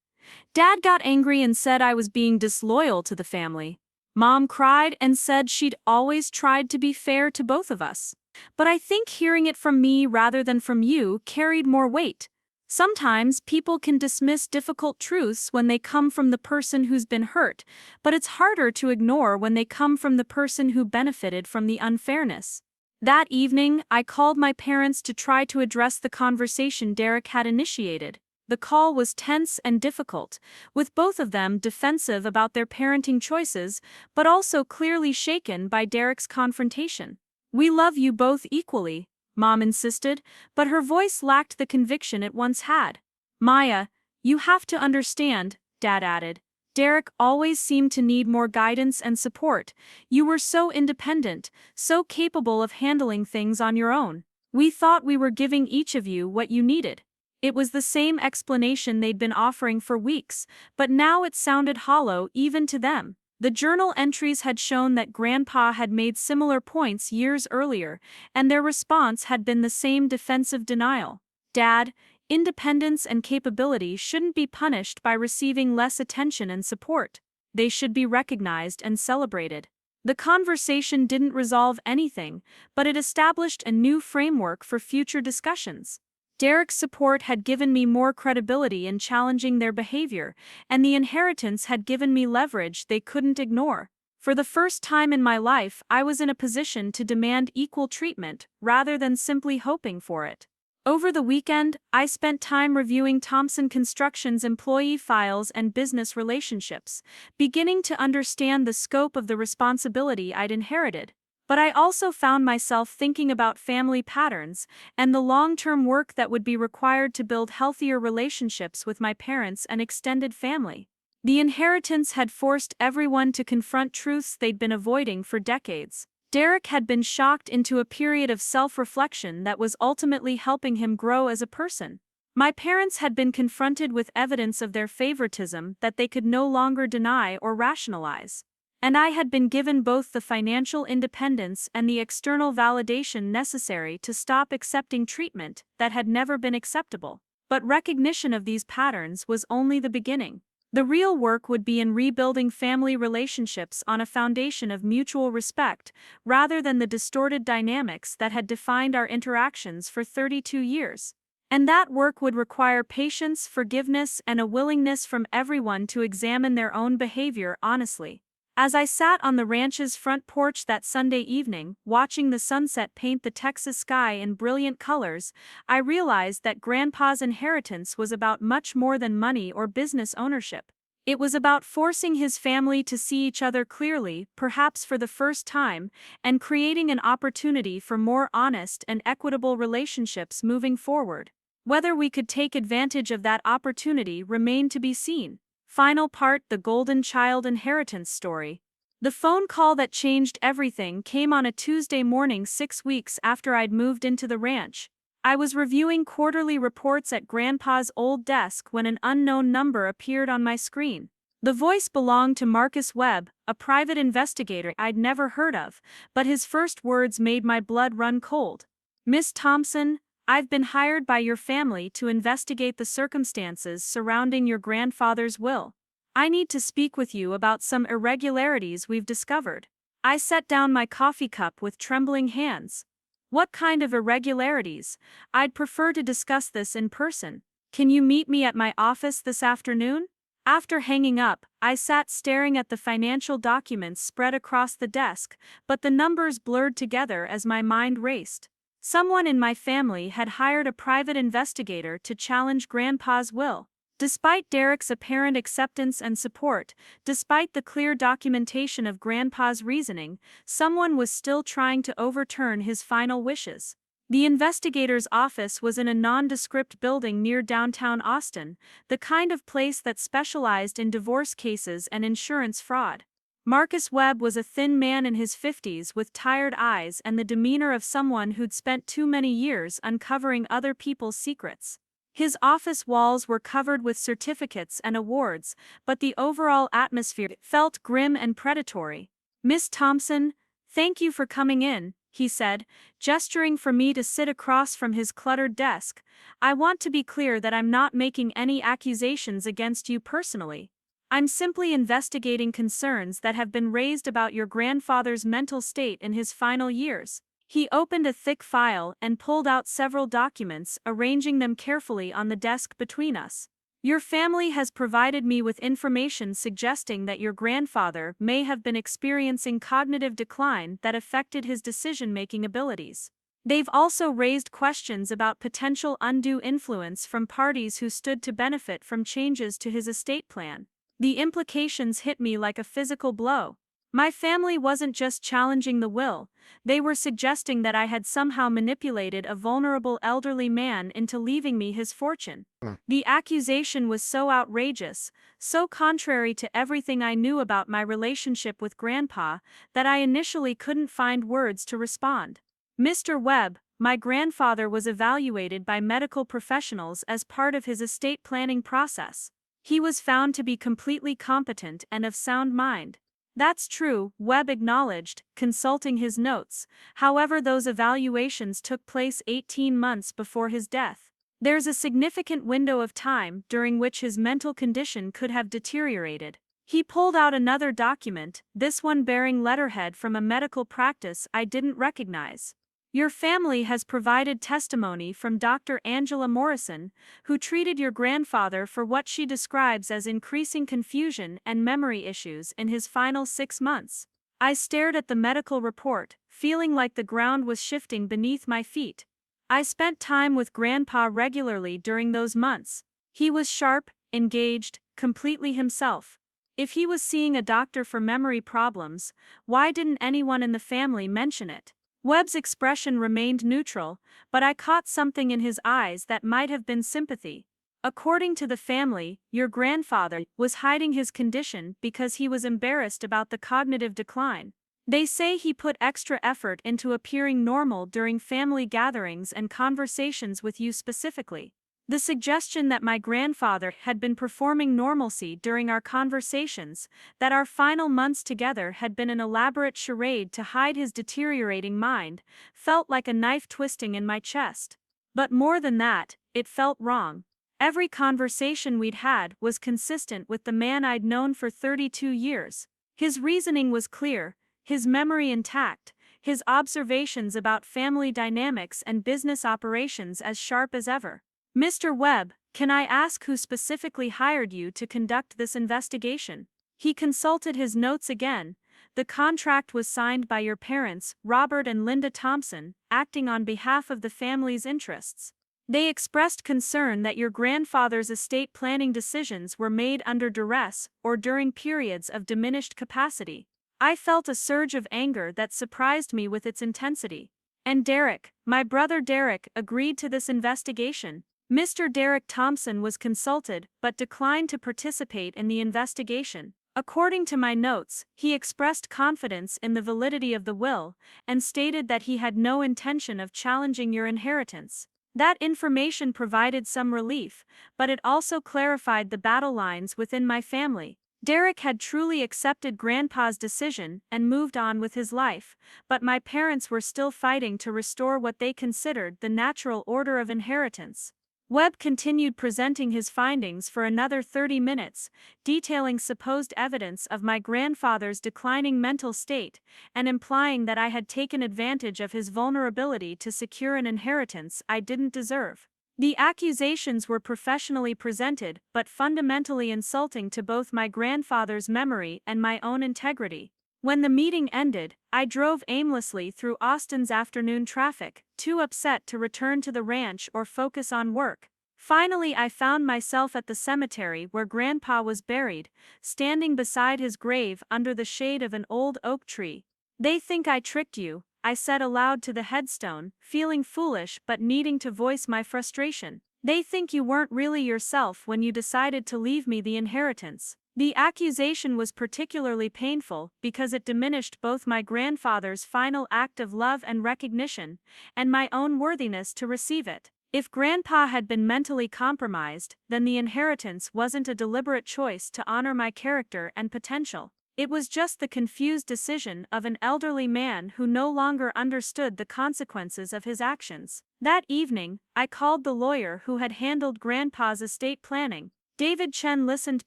Dad got angry and said I was being disloyal to the family. Mom cried and said she'd always tried to be fair to both of us. But I think hearing it from me rather than from you carried more weight. Sometimes people can dismiss difficult truths when they come from the person who's been hurt, but it's harder to ignore when they come from the person who benefited from the unfairness. That evening, I called my parents to try to address the conversation Derek had initiated. The call was tense and difficult, with both of them defensive about their parenting choices, but also clearly shaken by Derek's confrontation. "We love you both equally," Mom insisted, but her voice lacked the conviction it once had. "Maya, you have to understand," Dad added. "Derek always seemed to need more guidance and support. You were so independent, so capable of handling things on your own. We thought we were giving each of you what you needed." It was the same explanation they'd been offering for weeks, but now it sounded hollow even to them. The journal entries had shown that Grandpa had made similar points years earlier, and their response had been the same defensive denial. "Dad, independence and capability shouldn't be punished by receiving less attention and support. They should be recognized and celebrated." The conversation didn't resolve anything, but it established a new framework for future discussions. Derek's support had given me more credibility in challenging their behavior, and the inheritance had given me leverage they couldn't ignore. For the first time in my life, I was in a position to demand equal treatment rather than simply hoping for it. Over the weekend, I spent time reviewing Thompson Construction's employee files and business relationships, beginning to understand the scope of the responsibility I'd inherited. But I also found myself thinking about family patterns and the long-term work that would be required to build healthier relationships with my parents and extended family. The inheritance had forced everyone to confront truths they'd been avoiding for decades. Derek had been shocked into a period of self-reflection that was ultimately helping him grow as a person. My parents had been confronted with evidence of their favoritism that they could no longer deny or rationalize. And I had been given both the financial independence and the external validation necessary to stop accepting treatment that had never been acceptable. But recognition of these patterns was only the beginning. The real work would be in rebuilding family relationships on a foundation of mutual respect, rather than the distorted dynamics that had defined our interactions for 32 years. And that work would require patience, forgiveness, and a willingness from everyone to examine their own behavior honestly. As I sat on the ranch's front porch that Sunday evening, watching the sunset paint the Texas sky in brilliant colors, I realized that Grandpa's inheritance was about much more than money or business ownership. It was about forcing his family to see each other clearly, perhaps for the first time, and creating an opportunity for more honest and equitable relationships moving forward. Whether we could take advantage of that opportunity remained to be seen. Final part: the Golden Child inheritance story. The phone call that changed everything came on a Tuesday morning 6 weeks after I'd moved into the ranch. I was reviewing quarterly reports at Grandpa's old desk when an unknown number appeared on my screen. The voice belonged to Marcus Webb, a private investigator I'd never heard of, but his first words made my blood run cold. "Miss Thompson, I've been hired by your family to investigate the circumstances surrounding your grandfather's will. I need to speak with you about some irregularities we've discovered." I set down my coffee cup with trembling hands. "What kind of irregularities? I'd prefer to discuss this in person. Can you meet me at my office this afternoon?" After hanging up, I sat staring at the financial documents spread across the desk, but the numbers blurred together as my mind raced. Someone in my family had hired a private investigator to challenge Grandpa's will. Despite Derek's apparent acceptance and support, despite the clear documentation of Grandpa's reasoning, someone was still trying to overturn his final wishes. The investigator's office was in a nondescript building near downtown Austin, the kind of place that specialized in divorce cases and insurance fraud. Marcus Webb was a thin man in his 50s with tired eyes and the demeanor of someone who'd spent too many years uncovering other people's secrets. His office walls were covered with certificates and awards, but the overall atmosphere felt grim and predatory. "Miss Thompson, thank you for coming in," he said, gesturing for me to sit across from his cluttered desk. "I want to be clear that I'm not making any accusations against you personally. I'm simply investigating concerns that have been raised about your grandfather's mental state in his final years." He opened a thick file and pulled out several documents, arranging them carefully on the desk between us. "Your family has provided me with information suggesting that your grandfather may have been experiencing cognitive decline that affected his decision-making abilities. They've also raised questions about potential undue influence from parties who stood to benefit from changes to his estate plan." The implications hit me like a physical blow. My family wasn't just challenging the will, they were suggesting that I had somehow manipulated a vulnerable elderly man into leaving me his fortune. The accusation was so outrageous, so contrary to everything I knew about my relationship with Grandpa, that I initially couldn't find words to respond. "Mr. Webb, my grandfather was evaluated by medical professionals as part of his estate planning process. He was found to be completely competent and of sound mind." "That's true," Webb acknowledged, consulting his notes. "However, those evaluations took place 18 months before his death. There's a significant window of time during which his mental condition could have deteriorated." He pulled out another document, this one bearing letterhead from a medical practice I didn't recognize. "Your family has provided testimony from Dr. Angela Morrison, who treated your grandfather for what she describes as increasing confusion and memory issues in his final 6 months." I stared at the medical report, feeling like the ground was shifting beneath my feet. I spent time with Grandpa regularly during those months. He was sharp, engaged, completely himself. If he was seeing a doctor for memory problems, why didn't anyone in the family mention it? Webb's expression remained neutral, but I caught something in his eyes that might have been sympathy. According to the family, your grandfather was hiding his condition because he was embarrassed about the cognitive decline. They say he put extra effort into appearing normal during family gatherings and conversations with you specifically. The suggestion that my grandfather had been performing normalcy during our conversations, that our final months together had been an elaborate charade to hide his deteriorating mind, felt like a knife twisting in my chest. But more than that, it felt wrong. Every conversation we'd had was consistent with the man I'd known for 32 years. His reasoning was clear, his memory intact, his observations about family dynamics and business operations as sharp as ever. Mr. Webb, can I ask who specifically hired you to conduct this investigation? He consulted his notes again. The contract was signed by your parents, Robert and Linda Thompson, acting on behalf of the family's interests. They expressed concern that your grandfather's estate planning decisions were made under duress or during periods of diminished capacity. I felt a surge of anger that surprised me with its intensity. And Derek, my brother Derek, agreed to this investigation. Mr. Derek Thompson was consulted but declined to participate in the investigation. According to my notes, he expressed confidence in the validity of the will and stated that he had no intention of challenging your inheritance. That information provided some relief, but it also clarified the battle lines within my family. Derek had truly accepted Grandpa's decision and moved on with his life, but my parents were still fighting to restore what they considered the natural order of inheritance. Webb continued presenting his findings for another 30 minutes, detailing supposed evidence of my grandfather's declining mental state and implying that I had taken advantage of his vulnerability to secure an inheritance I didn't deserve. The accusations were professionally presented but fundamentally insulting to both my grandfather's memory and my own integrity. When the meeting ended, I drove aimlessly through Austin's afternoon traffic, too upset to return to the ranch or focus on work. Finally, I found myself at the cemetery where Grandpa was buried, standing beside his grave under the shade of an old oak tree. "They think I tricked you," I said aloud to the headstone, feeling foolish but needing to voice my frustration. "They think you weren't really yourself when you decided to leave me the inheritance." The accusation was particularly painful because it diminished both my grandfather's final act of love and recognition, and my own worthiness to receive it. If Grandpa had been mentally compromised, then the inheritance wasn't a deliberate choice to honor my character and potential. It was just the confused decision of an elderly man who no longer understood the consequences of his actions. That evening, I called the lawyer who had handled Grandpa's estate planning. David Chen listened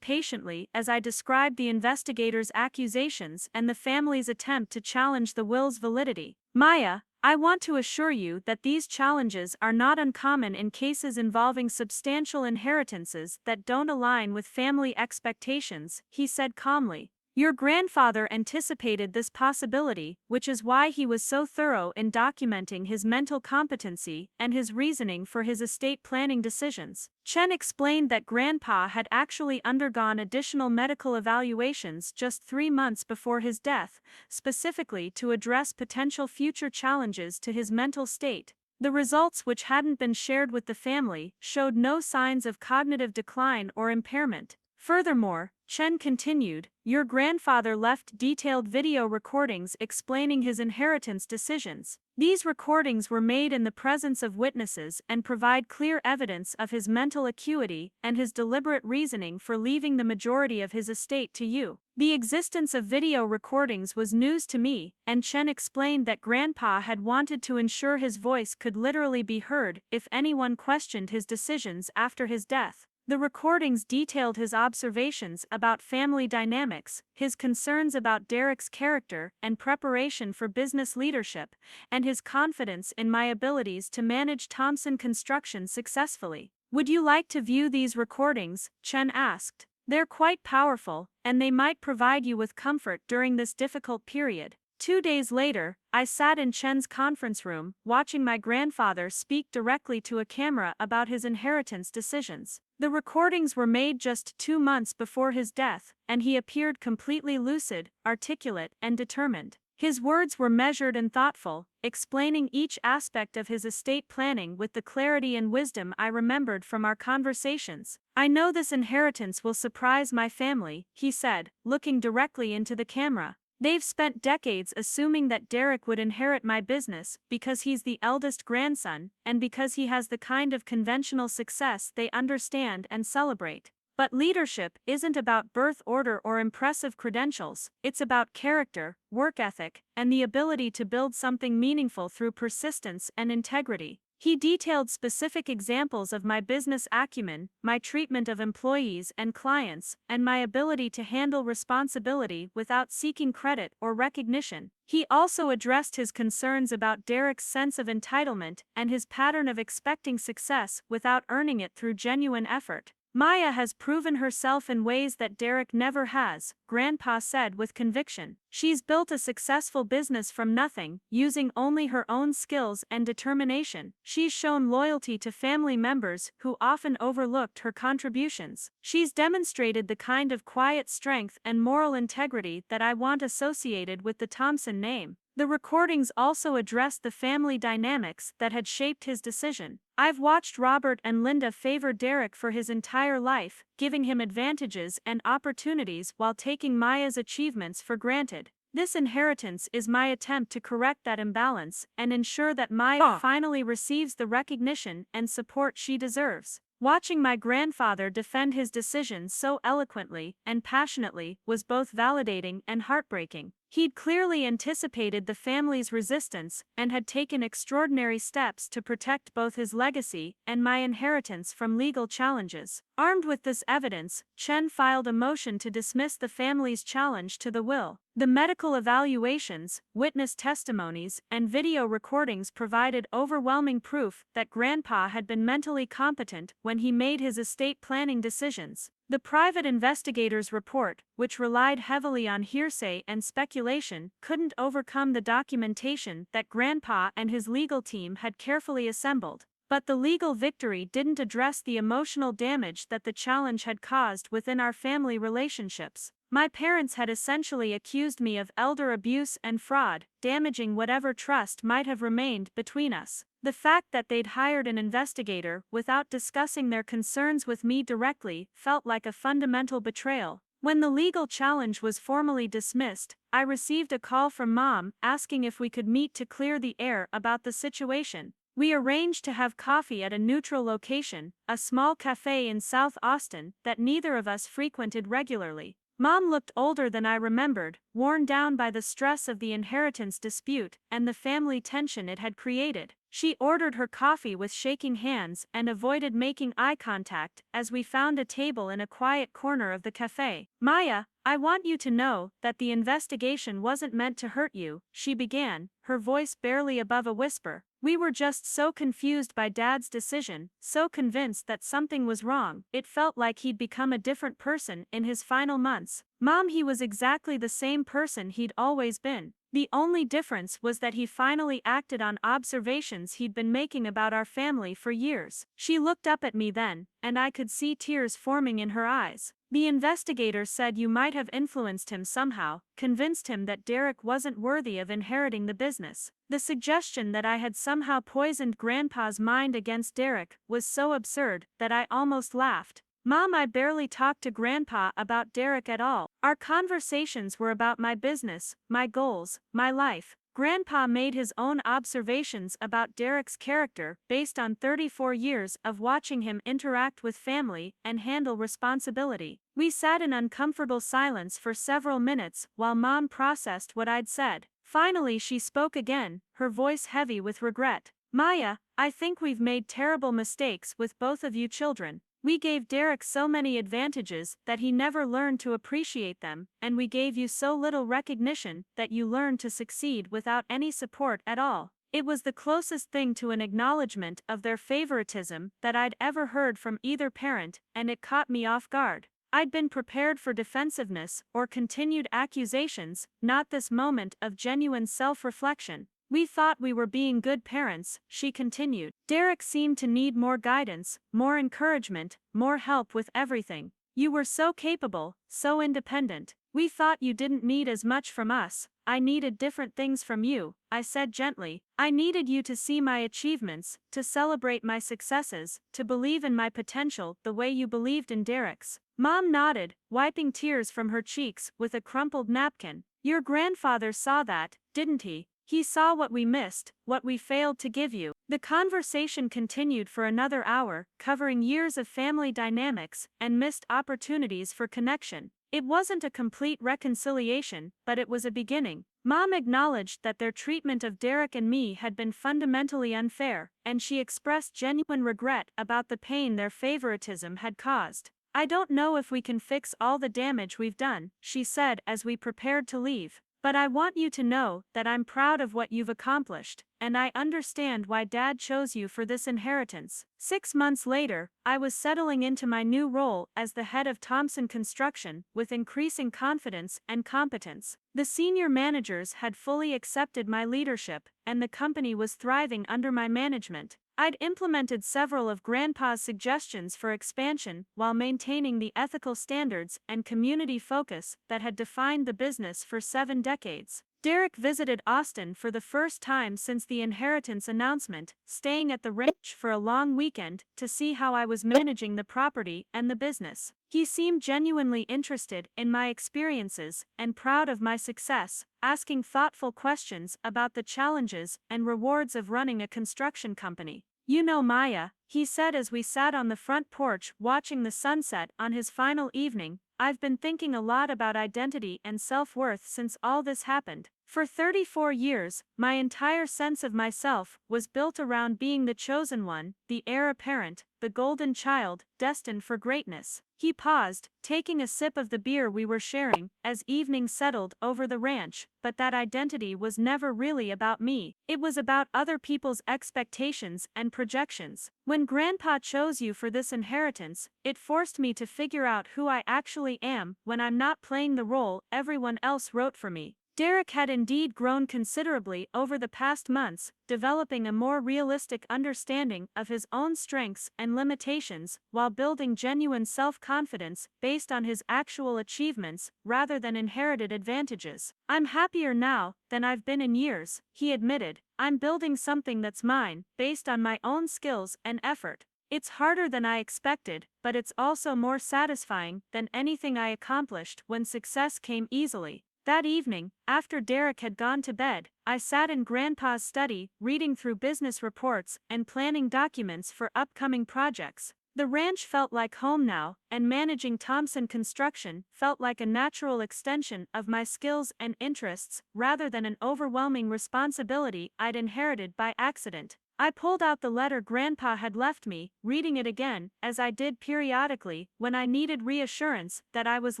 patiently as I described the investigator's accusations and the family's attempt to challenge the will's validity. "Maya, I want to assure you that these challenges are not uncommon in cases involving substantial inheritances that don't align with family expectations," he said calmly. "Your grandfather anticipated this possibility, which is why he was so thorough in documenting his mental competency and his reasoning for his estate planning decisions." Chen explained that Grandpa had actually undergone additional medical evaluations just 3 months before his death, specifically to address potential future challenges to his mental state. The results, which hadn't been shared with the family, showed no signs of cognitive decline or impairment. Furthermore, Chen continued, "Your grandfather left detailed video recordings explaining his inheritance decisions. These recordings were made in the presence of witnesses and provide clear evidence of his mental acuity and his deliberate reasoning for leaving the majority of his estate to you." The existence of video recordings was news to me, and Chen explained that Grandpa had wanted to ensure his voice could literally be heard if anyone questioned his decisions after his death. The recordings detailed his observations about family dynamics, his concerns about Derek's character and preparation for business leadership, and his confidence in my abilities to manage Thompson Construction successfully. "Would you like to view these recordings?" Chen asked. "They're quite powerful, and they might provide you with comfort during this difficult period." 2 days later, I sat in Chen's conference room, watching my grandfather speak directly to a camera about his inheritance decisions. The recordings were made just 2 months before his death, and he appeared completely lucid, articulate, and determined. His words were measured and thoughtful, explaining each aspect of his estate planning with the clarity and wisdom I remembered from our conversations. "I know this inheritance will surprise my family," he said, looking directly into the camera. "They've spent decades assuming that Derek would inherit my business because he's the eldest grandson and because he has the kind of conventional success they understand and celebrate. But leadership isn't about birth order or impressive credentials, it's about character, work ethic, and the ability to build something meaningful through persistence and integrity." He detailed specific examples of my business acumen, my treatment of employees and clients, and my ability to handle responsibility without seeking credit or recognition. He also addressed his concerns about Derek's sense of entitlement and his pattern of expecting success without earning it through genuine effort. "Maya has proven herself in ways that Derek never has," Grandpa said with conviction. "She's built a successful business from nothing, using only her own skills and determination. She's shown loyalty to family members who often overlooked her contributions. She's demonstrated the kind of quiet strength and moral integrity that I want associated with the Thompson name." The recordings also addressed the family dynamics that had shaped his decision. "I've watched Robert and Linda favor Derek for his entire life, giving him advantages and opportunities while taking Maya's achievements for granted. This inheritance is my attempt to correct that imbalance and ensure that Maya finally receives the recognition and support she deserves." Watching my grandfather defend his decisions so eloquently and passionately was both validating and heartbreaking. He'd clearly anticipated the family's resistance and had taken extraordinary steps to protect both his legacy and my inheritance from legal challenges. Armed with this evidence, Chen filed a motion to dismiss the family's challenge to the will. The medical evaluations, witness testimonies, and video recordings provided overwhelming proof that Grandpa had been mentally competent when he made his estate planning decisions. The private investigator's report, which relied heavily on hearsay and speculation, couldn't overcome the documentation that Grandpa and his legal team had carefully assembled. But the legal victory didn't address the emotional damage that the challenge had caused within our family relationships. My parents had essentially accused me of elder abuse and fraud, damaging whatever trust might have remained between us. The fact that they'd hired an investigator without discussing their concerns with me directly felt like a fundamental betrayal. When the legal challenge was formally dismissed, I received a call from Mom asking if we could meet to clear the air about the situation. We arranged to have coffee at a neutral location, a small cafe in South Austin that neither of us frequented regularly. Mom looked older than I remembered, worn down by the stress of the inheritance dispute and the family tension it had created. She ordered her coffee with shaking hands and avoided making eye contact as we found a table in a quiet corner of the cafe. "Maya, I want you to know that the investigation wasn't meant to hurt you," she began, her voice barely above a whisper. "We were just so confused by Dad's decision, so convinced that something was wrong. It felt like he'd become a different person in his final months." "Mom, he was exactly the same person he'd always been. The only difference was that he finally acted on observations he'd been making about our family for years." She looked up at me then, and I could see tears forming in her eyes. "The investigator said you might have influenced him somehow, convinced him that Derek wasn't worthy of inheriting the business. The suggestion that I had somehow poisoned Grandpa's mind against Derek was so absurd that I almost laughed. Mom, I barely talked to Grandpa about Derek at all. Our conversations were about my business, my goals, my life. Grandpa made his own observations about Derek's character based on 34 years of watching him interact with family and handle responsibility. We sat in uncomfortable silence for several minutes while Mom processed what I'd said. Finally, she spoke again, her voice heavy with regret. "Maya, I think we've made terrible mistakes with both of you children. We gave Derek so many advantages that he never learned to appreciate them, and we gave you so little recognition that you learned to succeed without any support at all." It was the closest thing to an acknowledgement of their favoritism that I'd ever heard from either parent, and it caught me off guard. I'd been prepared for defensiveness or continued accusations, not this moment of genuine self-reflection. We thought we were being good parents, she continued. Derek seemed to need more guidance, more encouragement, more help with everything. You were so capable, so independent. We thought you didn't need as much from us. I needed different things from you, I said gently. I needed you to see my achievements, to celebrate my successes, to believe in my potential the way you believed in Derek's. Mom nodded, wiping tears from her cheeks with a crumpled napkin. Your grandfather saw that, didn't he? He saw what we missed, what we failed to give you. The conversation continued for another hour, covering years of family dynamics and missed opportunities for connection. It wasn't a complete reconciliation, but it was a beginning. Mom acknowledged that their treatment of Derek and me had been fundamentally unfair, and she expressed genuine regret about the pain their favoritism had caused. I don't know if we can fix all the damage we've done, she said as we prepared to leave. But I want you to know that I'm proud of what you've accomplished, and I understand why Dad chose you for this inheritance. 6 months later, I was settling into my new role as the head of Thompson Construction with increasing confidence and competence. The senior managers had fully accepted my leadership, and the company was thriving under my management. I'd implemented several of Grandpa's suggestions for expansion while maintaining the ethical standards and community focus that had defined the business for 7 decades. Derek visited Austin for the first time since the inheritance announcement, staying at the ranch for a long weekend to see how I was managing the property and the business. He seemed genuinely interested in my experiences and proud of my success, asking thoughtful questions about the challenges and rewards of running a construction company. You know, Maya, he said as we sat on the front porch watching the sunset on his final evening, I've been thinking a lot about identity and self-worth since all this happened. For 34 years, my entire sense of myself was built around being the chosen one, the heir apparent, the golden child, destined for greatness. He paused, taking a sip of the beer we were sharing, as evening settled over the ranch, but that identity was never really about me. It was about other people's expectations and projections. When Grandpa chose you for this inheritance, it forced me to figure out who I actually am when I'm not playing the role everyone else wrote for me. Derek had indeed grown considerably over the past months, developing a more realistic understanding of his own strengths and limitations while building genuine self-confidence based on his actual achievements rather than inherited advantages. I'm happier now than I've been in years, he admitted. I'm building something that's mine, based on my own skills and effort. It's harder than I expected, but it's also more satisfying than anything I accomplished when success came easily. That evening, after Derek had gone to bed, I sat in Grandpa's study, reading through business reports and planning documents for upcoming projects. The ranch felt like home now, and managing Thompson Construction felt like a natural extension of my skills and interests rather than an overwhelming responsibility I'd inherited by accident. I pulled out the letter Grandpa had left me, reading it again, as I did periodically when I needed reassurance that I was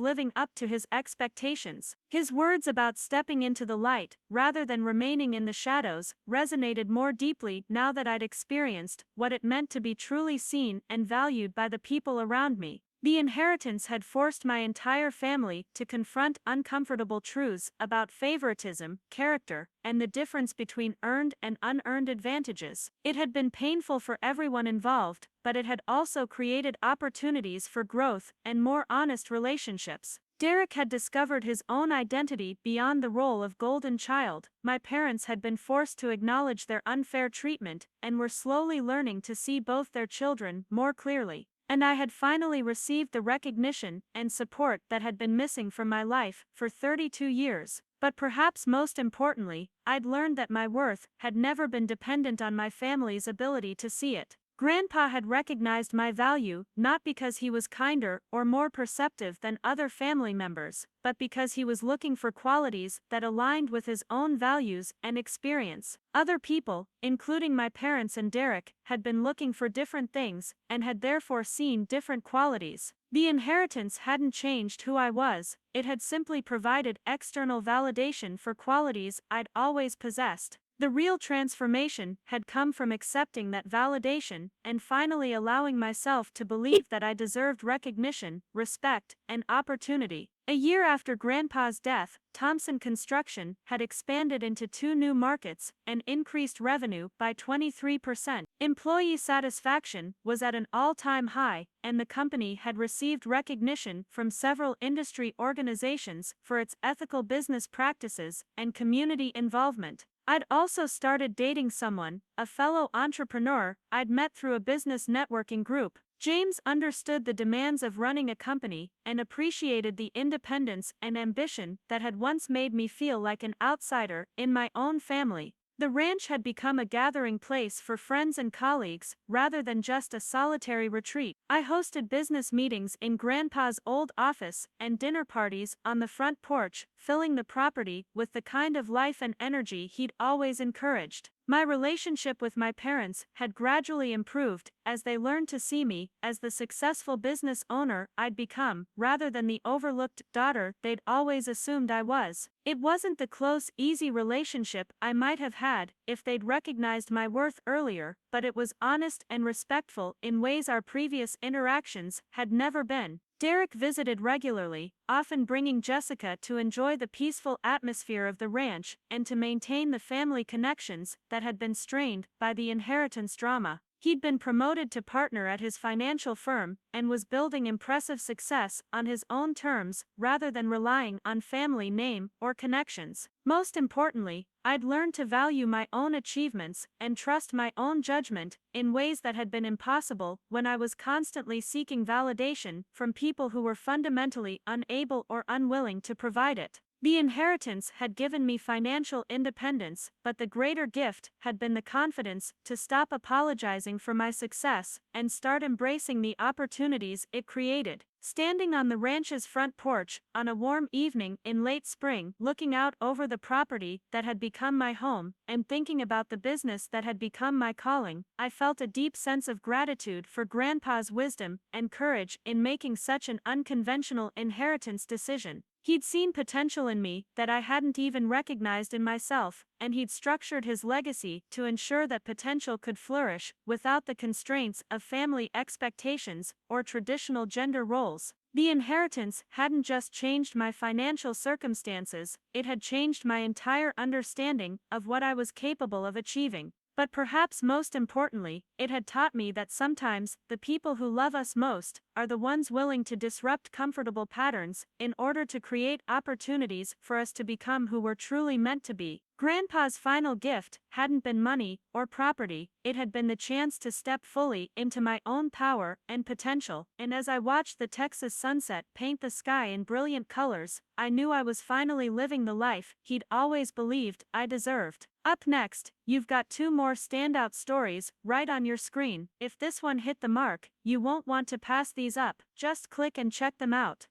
living up to his expectations. His words about stepping into the light, rather than remaining in the shadows, resonated more deeply now that I'd experienced what it meant to be truly seen and valued by the people around me. The inheritance had forced my entire family to confront uncomfortable truths about favoritism, character, and the difference between earned and unearned advantages. It had been painful for everyone involved, but it had also created opportunities for growth and more honest relationships. Derek had discovered his own identity beyond the role of golden child. My parents had been forced to acknowledge their unfair treatment and were slowly learning to see both their children more clearly. And I had finally received the recognition and support that had been missing from my life for 32 years. But perhaps most importantly, I'd learned that my worth had never been dependent on my family's ability to see it. Grandpa had recognized my value not because he was kinder or more perceptive than other family members, but because he was looking for qualities that aligned with his own values and experience. Other people, including my parents and Derek, had been looking for different things and had therefore seen different qualities. The inheritance hadn't changed who I was, it had simply provided external validation for qualities I'd always possessed. The real transformation had come from accepting that validation and finally allowing myself to believe that I deserved recognition, respect, and opportunity. A year after Grandpa's death, Thompson Construction had expanded into 2 new markets and increased revenue by 23%. Employee satisfaction was at an all-time high, and the company had received recognition from several industry organizations for its ethical business practices and community involvement. I'd also started dating someone, a fellow entrepreneur I'd met through a business networking group. James understood the demands of running a company and appreciated the independence and ambition that had once made me feel like an outsider in my own family. The ranch had become a gathering place for friends and colleagues, rather than just a solitary retreat. I hosted business meetings in Grandpa's old office and dinner parties on the front porch, filling the property with the kind of life and energy he'd always encouraged. My relationship with my parents had gradually improved as they learned to see me as the successful business owner I'd become, rather than the overlooked daughter they'd always assumed I was. It wasn't the close, easy relationship I might have had if they'd recognized my worth earlier, but it was honest and respectful in ways our previous interactions had never been. Derek visited regularly, often bringing Jessica to enjoy the peaceful atmosphere of the ranch and to maintain the family connections that had been strained by the inheritance drama. He'd been promoted to partner at his financial firm and was building impressive success on his own terms rather than relying on family name or connections. Most importantly, I'd learned to value my own achievements and trust my own judgment in ways that had been impossible when I was constantly seeking validation from people who were fundamentally unable or unwilling to provide it. The inheritance had given me financial independence, but the greater gift had been the confidence to stop apologizing for my success and start embracing the opportunities it created. Standing on the ranch's front porch on a warm evening in late spring, looking out over the property that had become my home and thinking about the business that had become my calling, I felt a deep sense of gratitude for Grandpa's wisdom and courage in making such an unconventional inheritance decision. He'd seen potential in me that I hadn't even recognized in myself, and he'd structured his legacy to ensure that potential could flourish without the constraints of family expectations or traditional gender roles. The inheritance hadn't just changed my financial circumstances, it had changed my entire understanding of what I was capable of achieving. But perhaps most importantly, it had taught me that sometimes the people who love us most are the ones willing to disrupt comfortable patterns in order to create opportunities for us to become who we're truly meant to be. Grandpa's final gift hadn't been money or property, it had been the chance to step fully into my own power and potential, and as I watched the Texas sunset paint the sky in brilliant colors, I knew I was finally living the life he'd always believed I deserved. Up next, you've got 2 more standout stories right on your screen. If this one hit the mark, you won't want to pass these up, just click and check them out.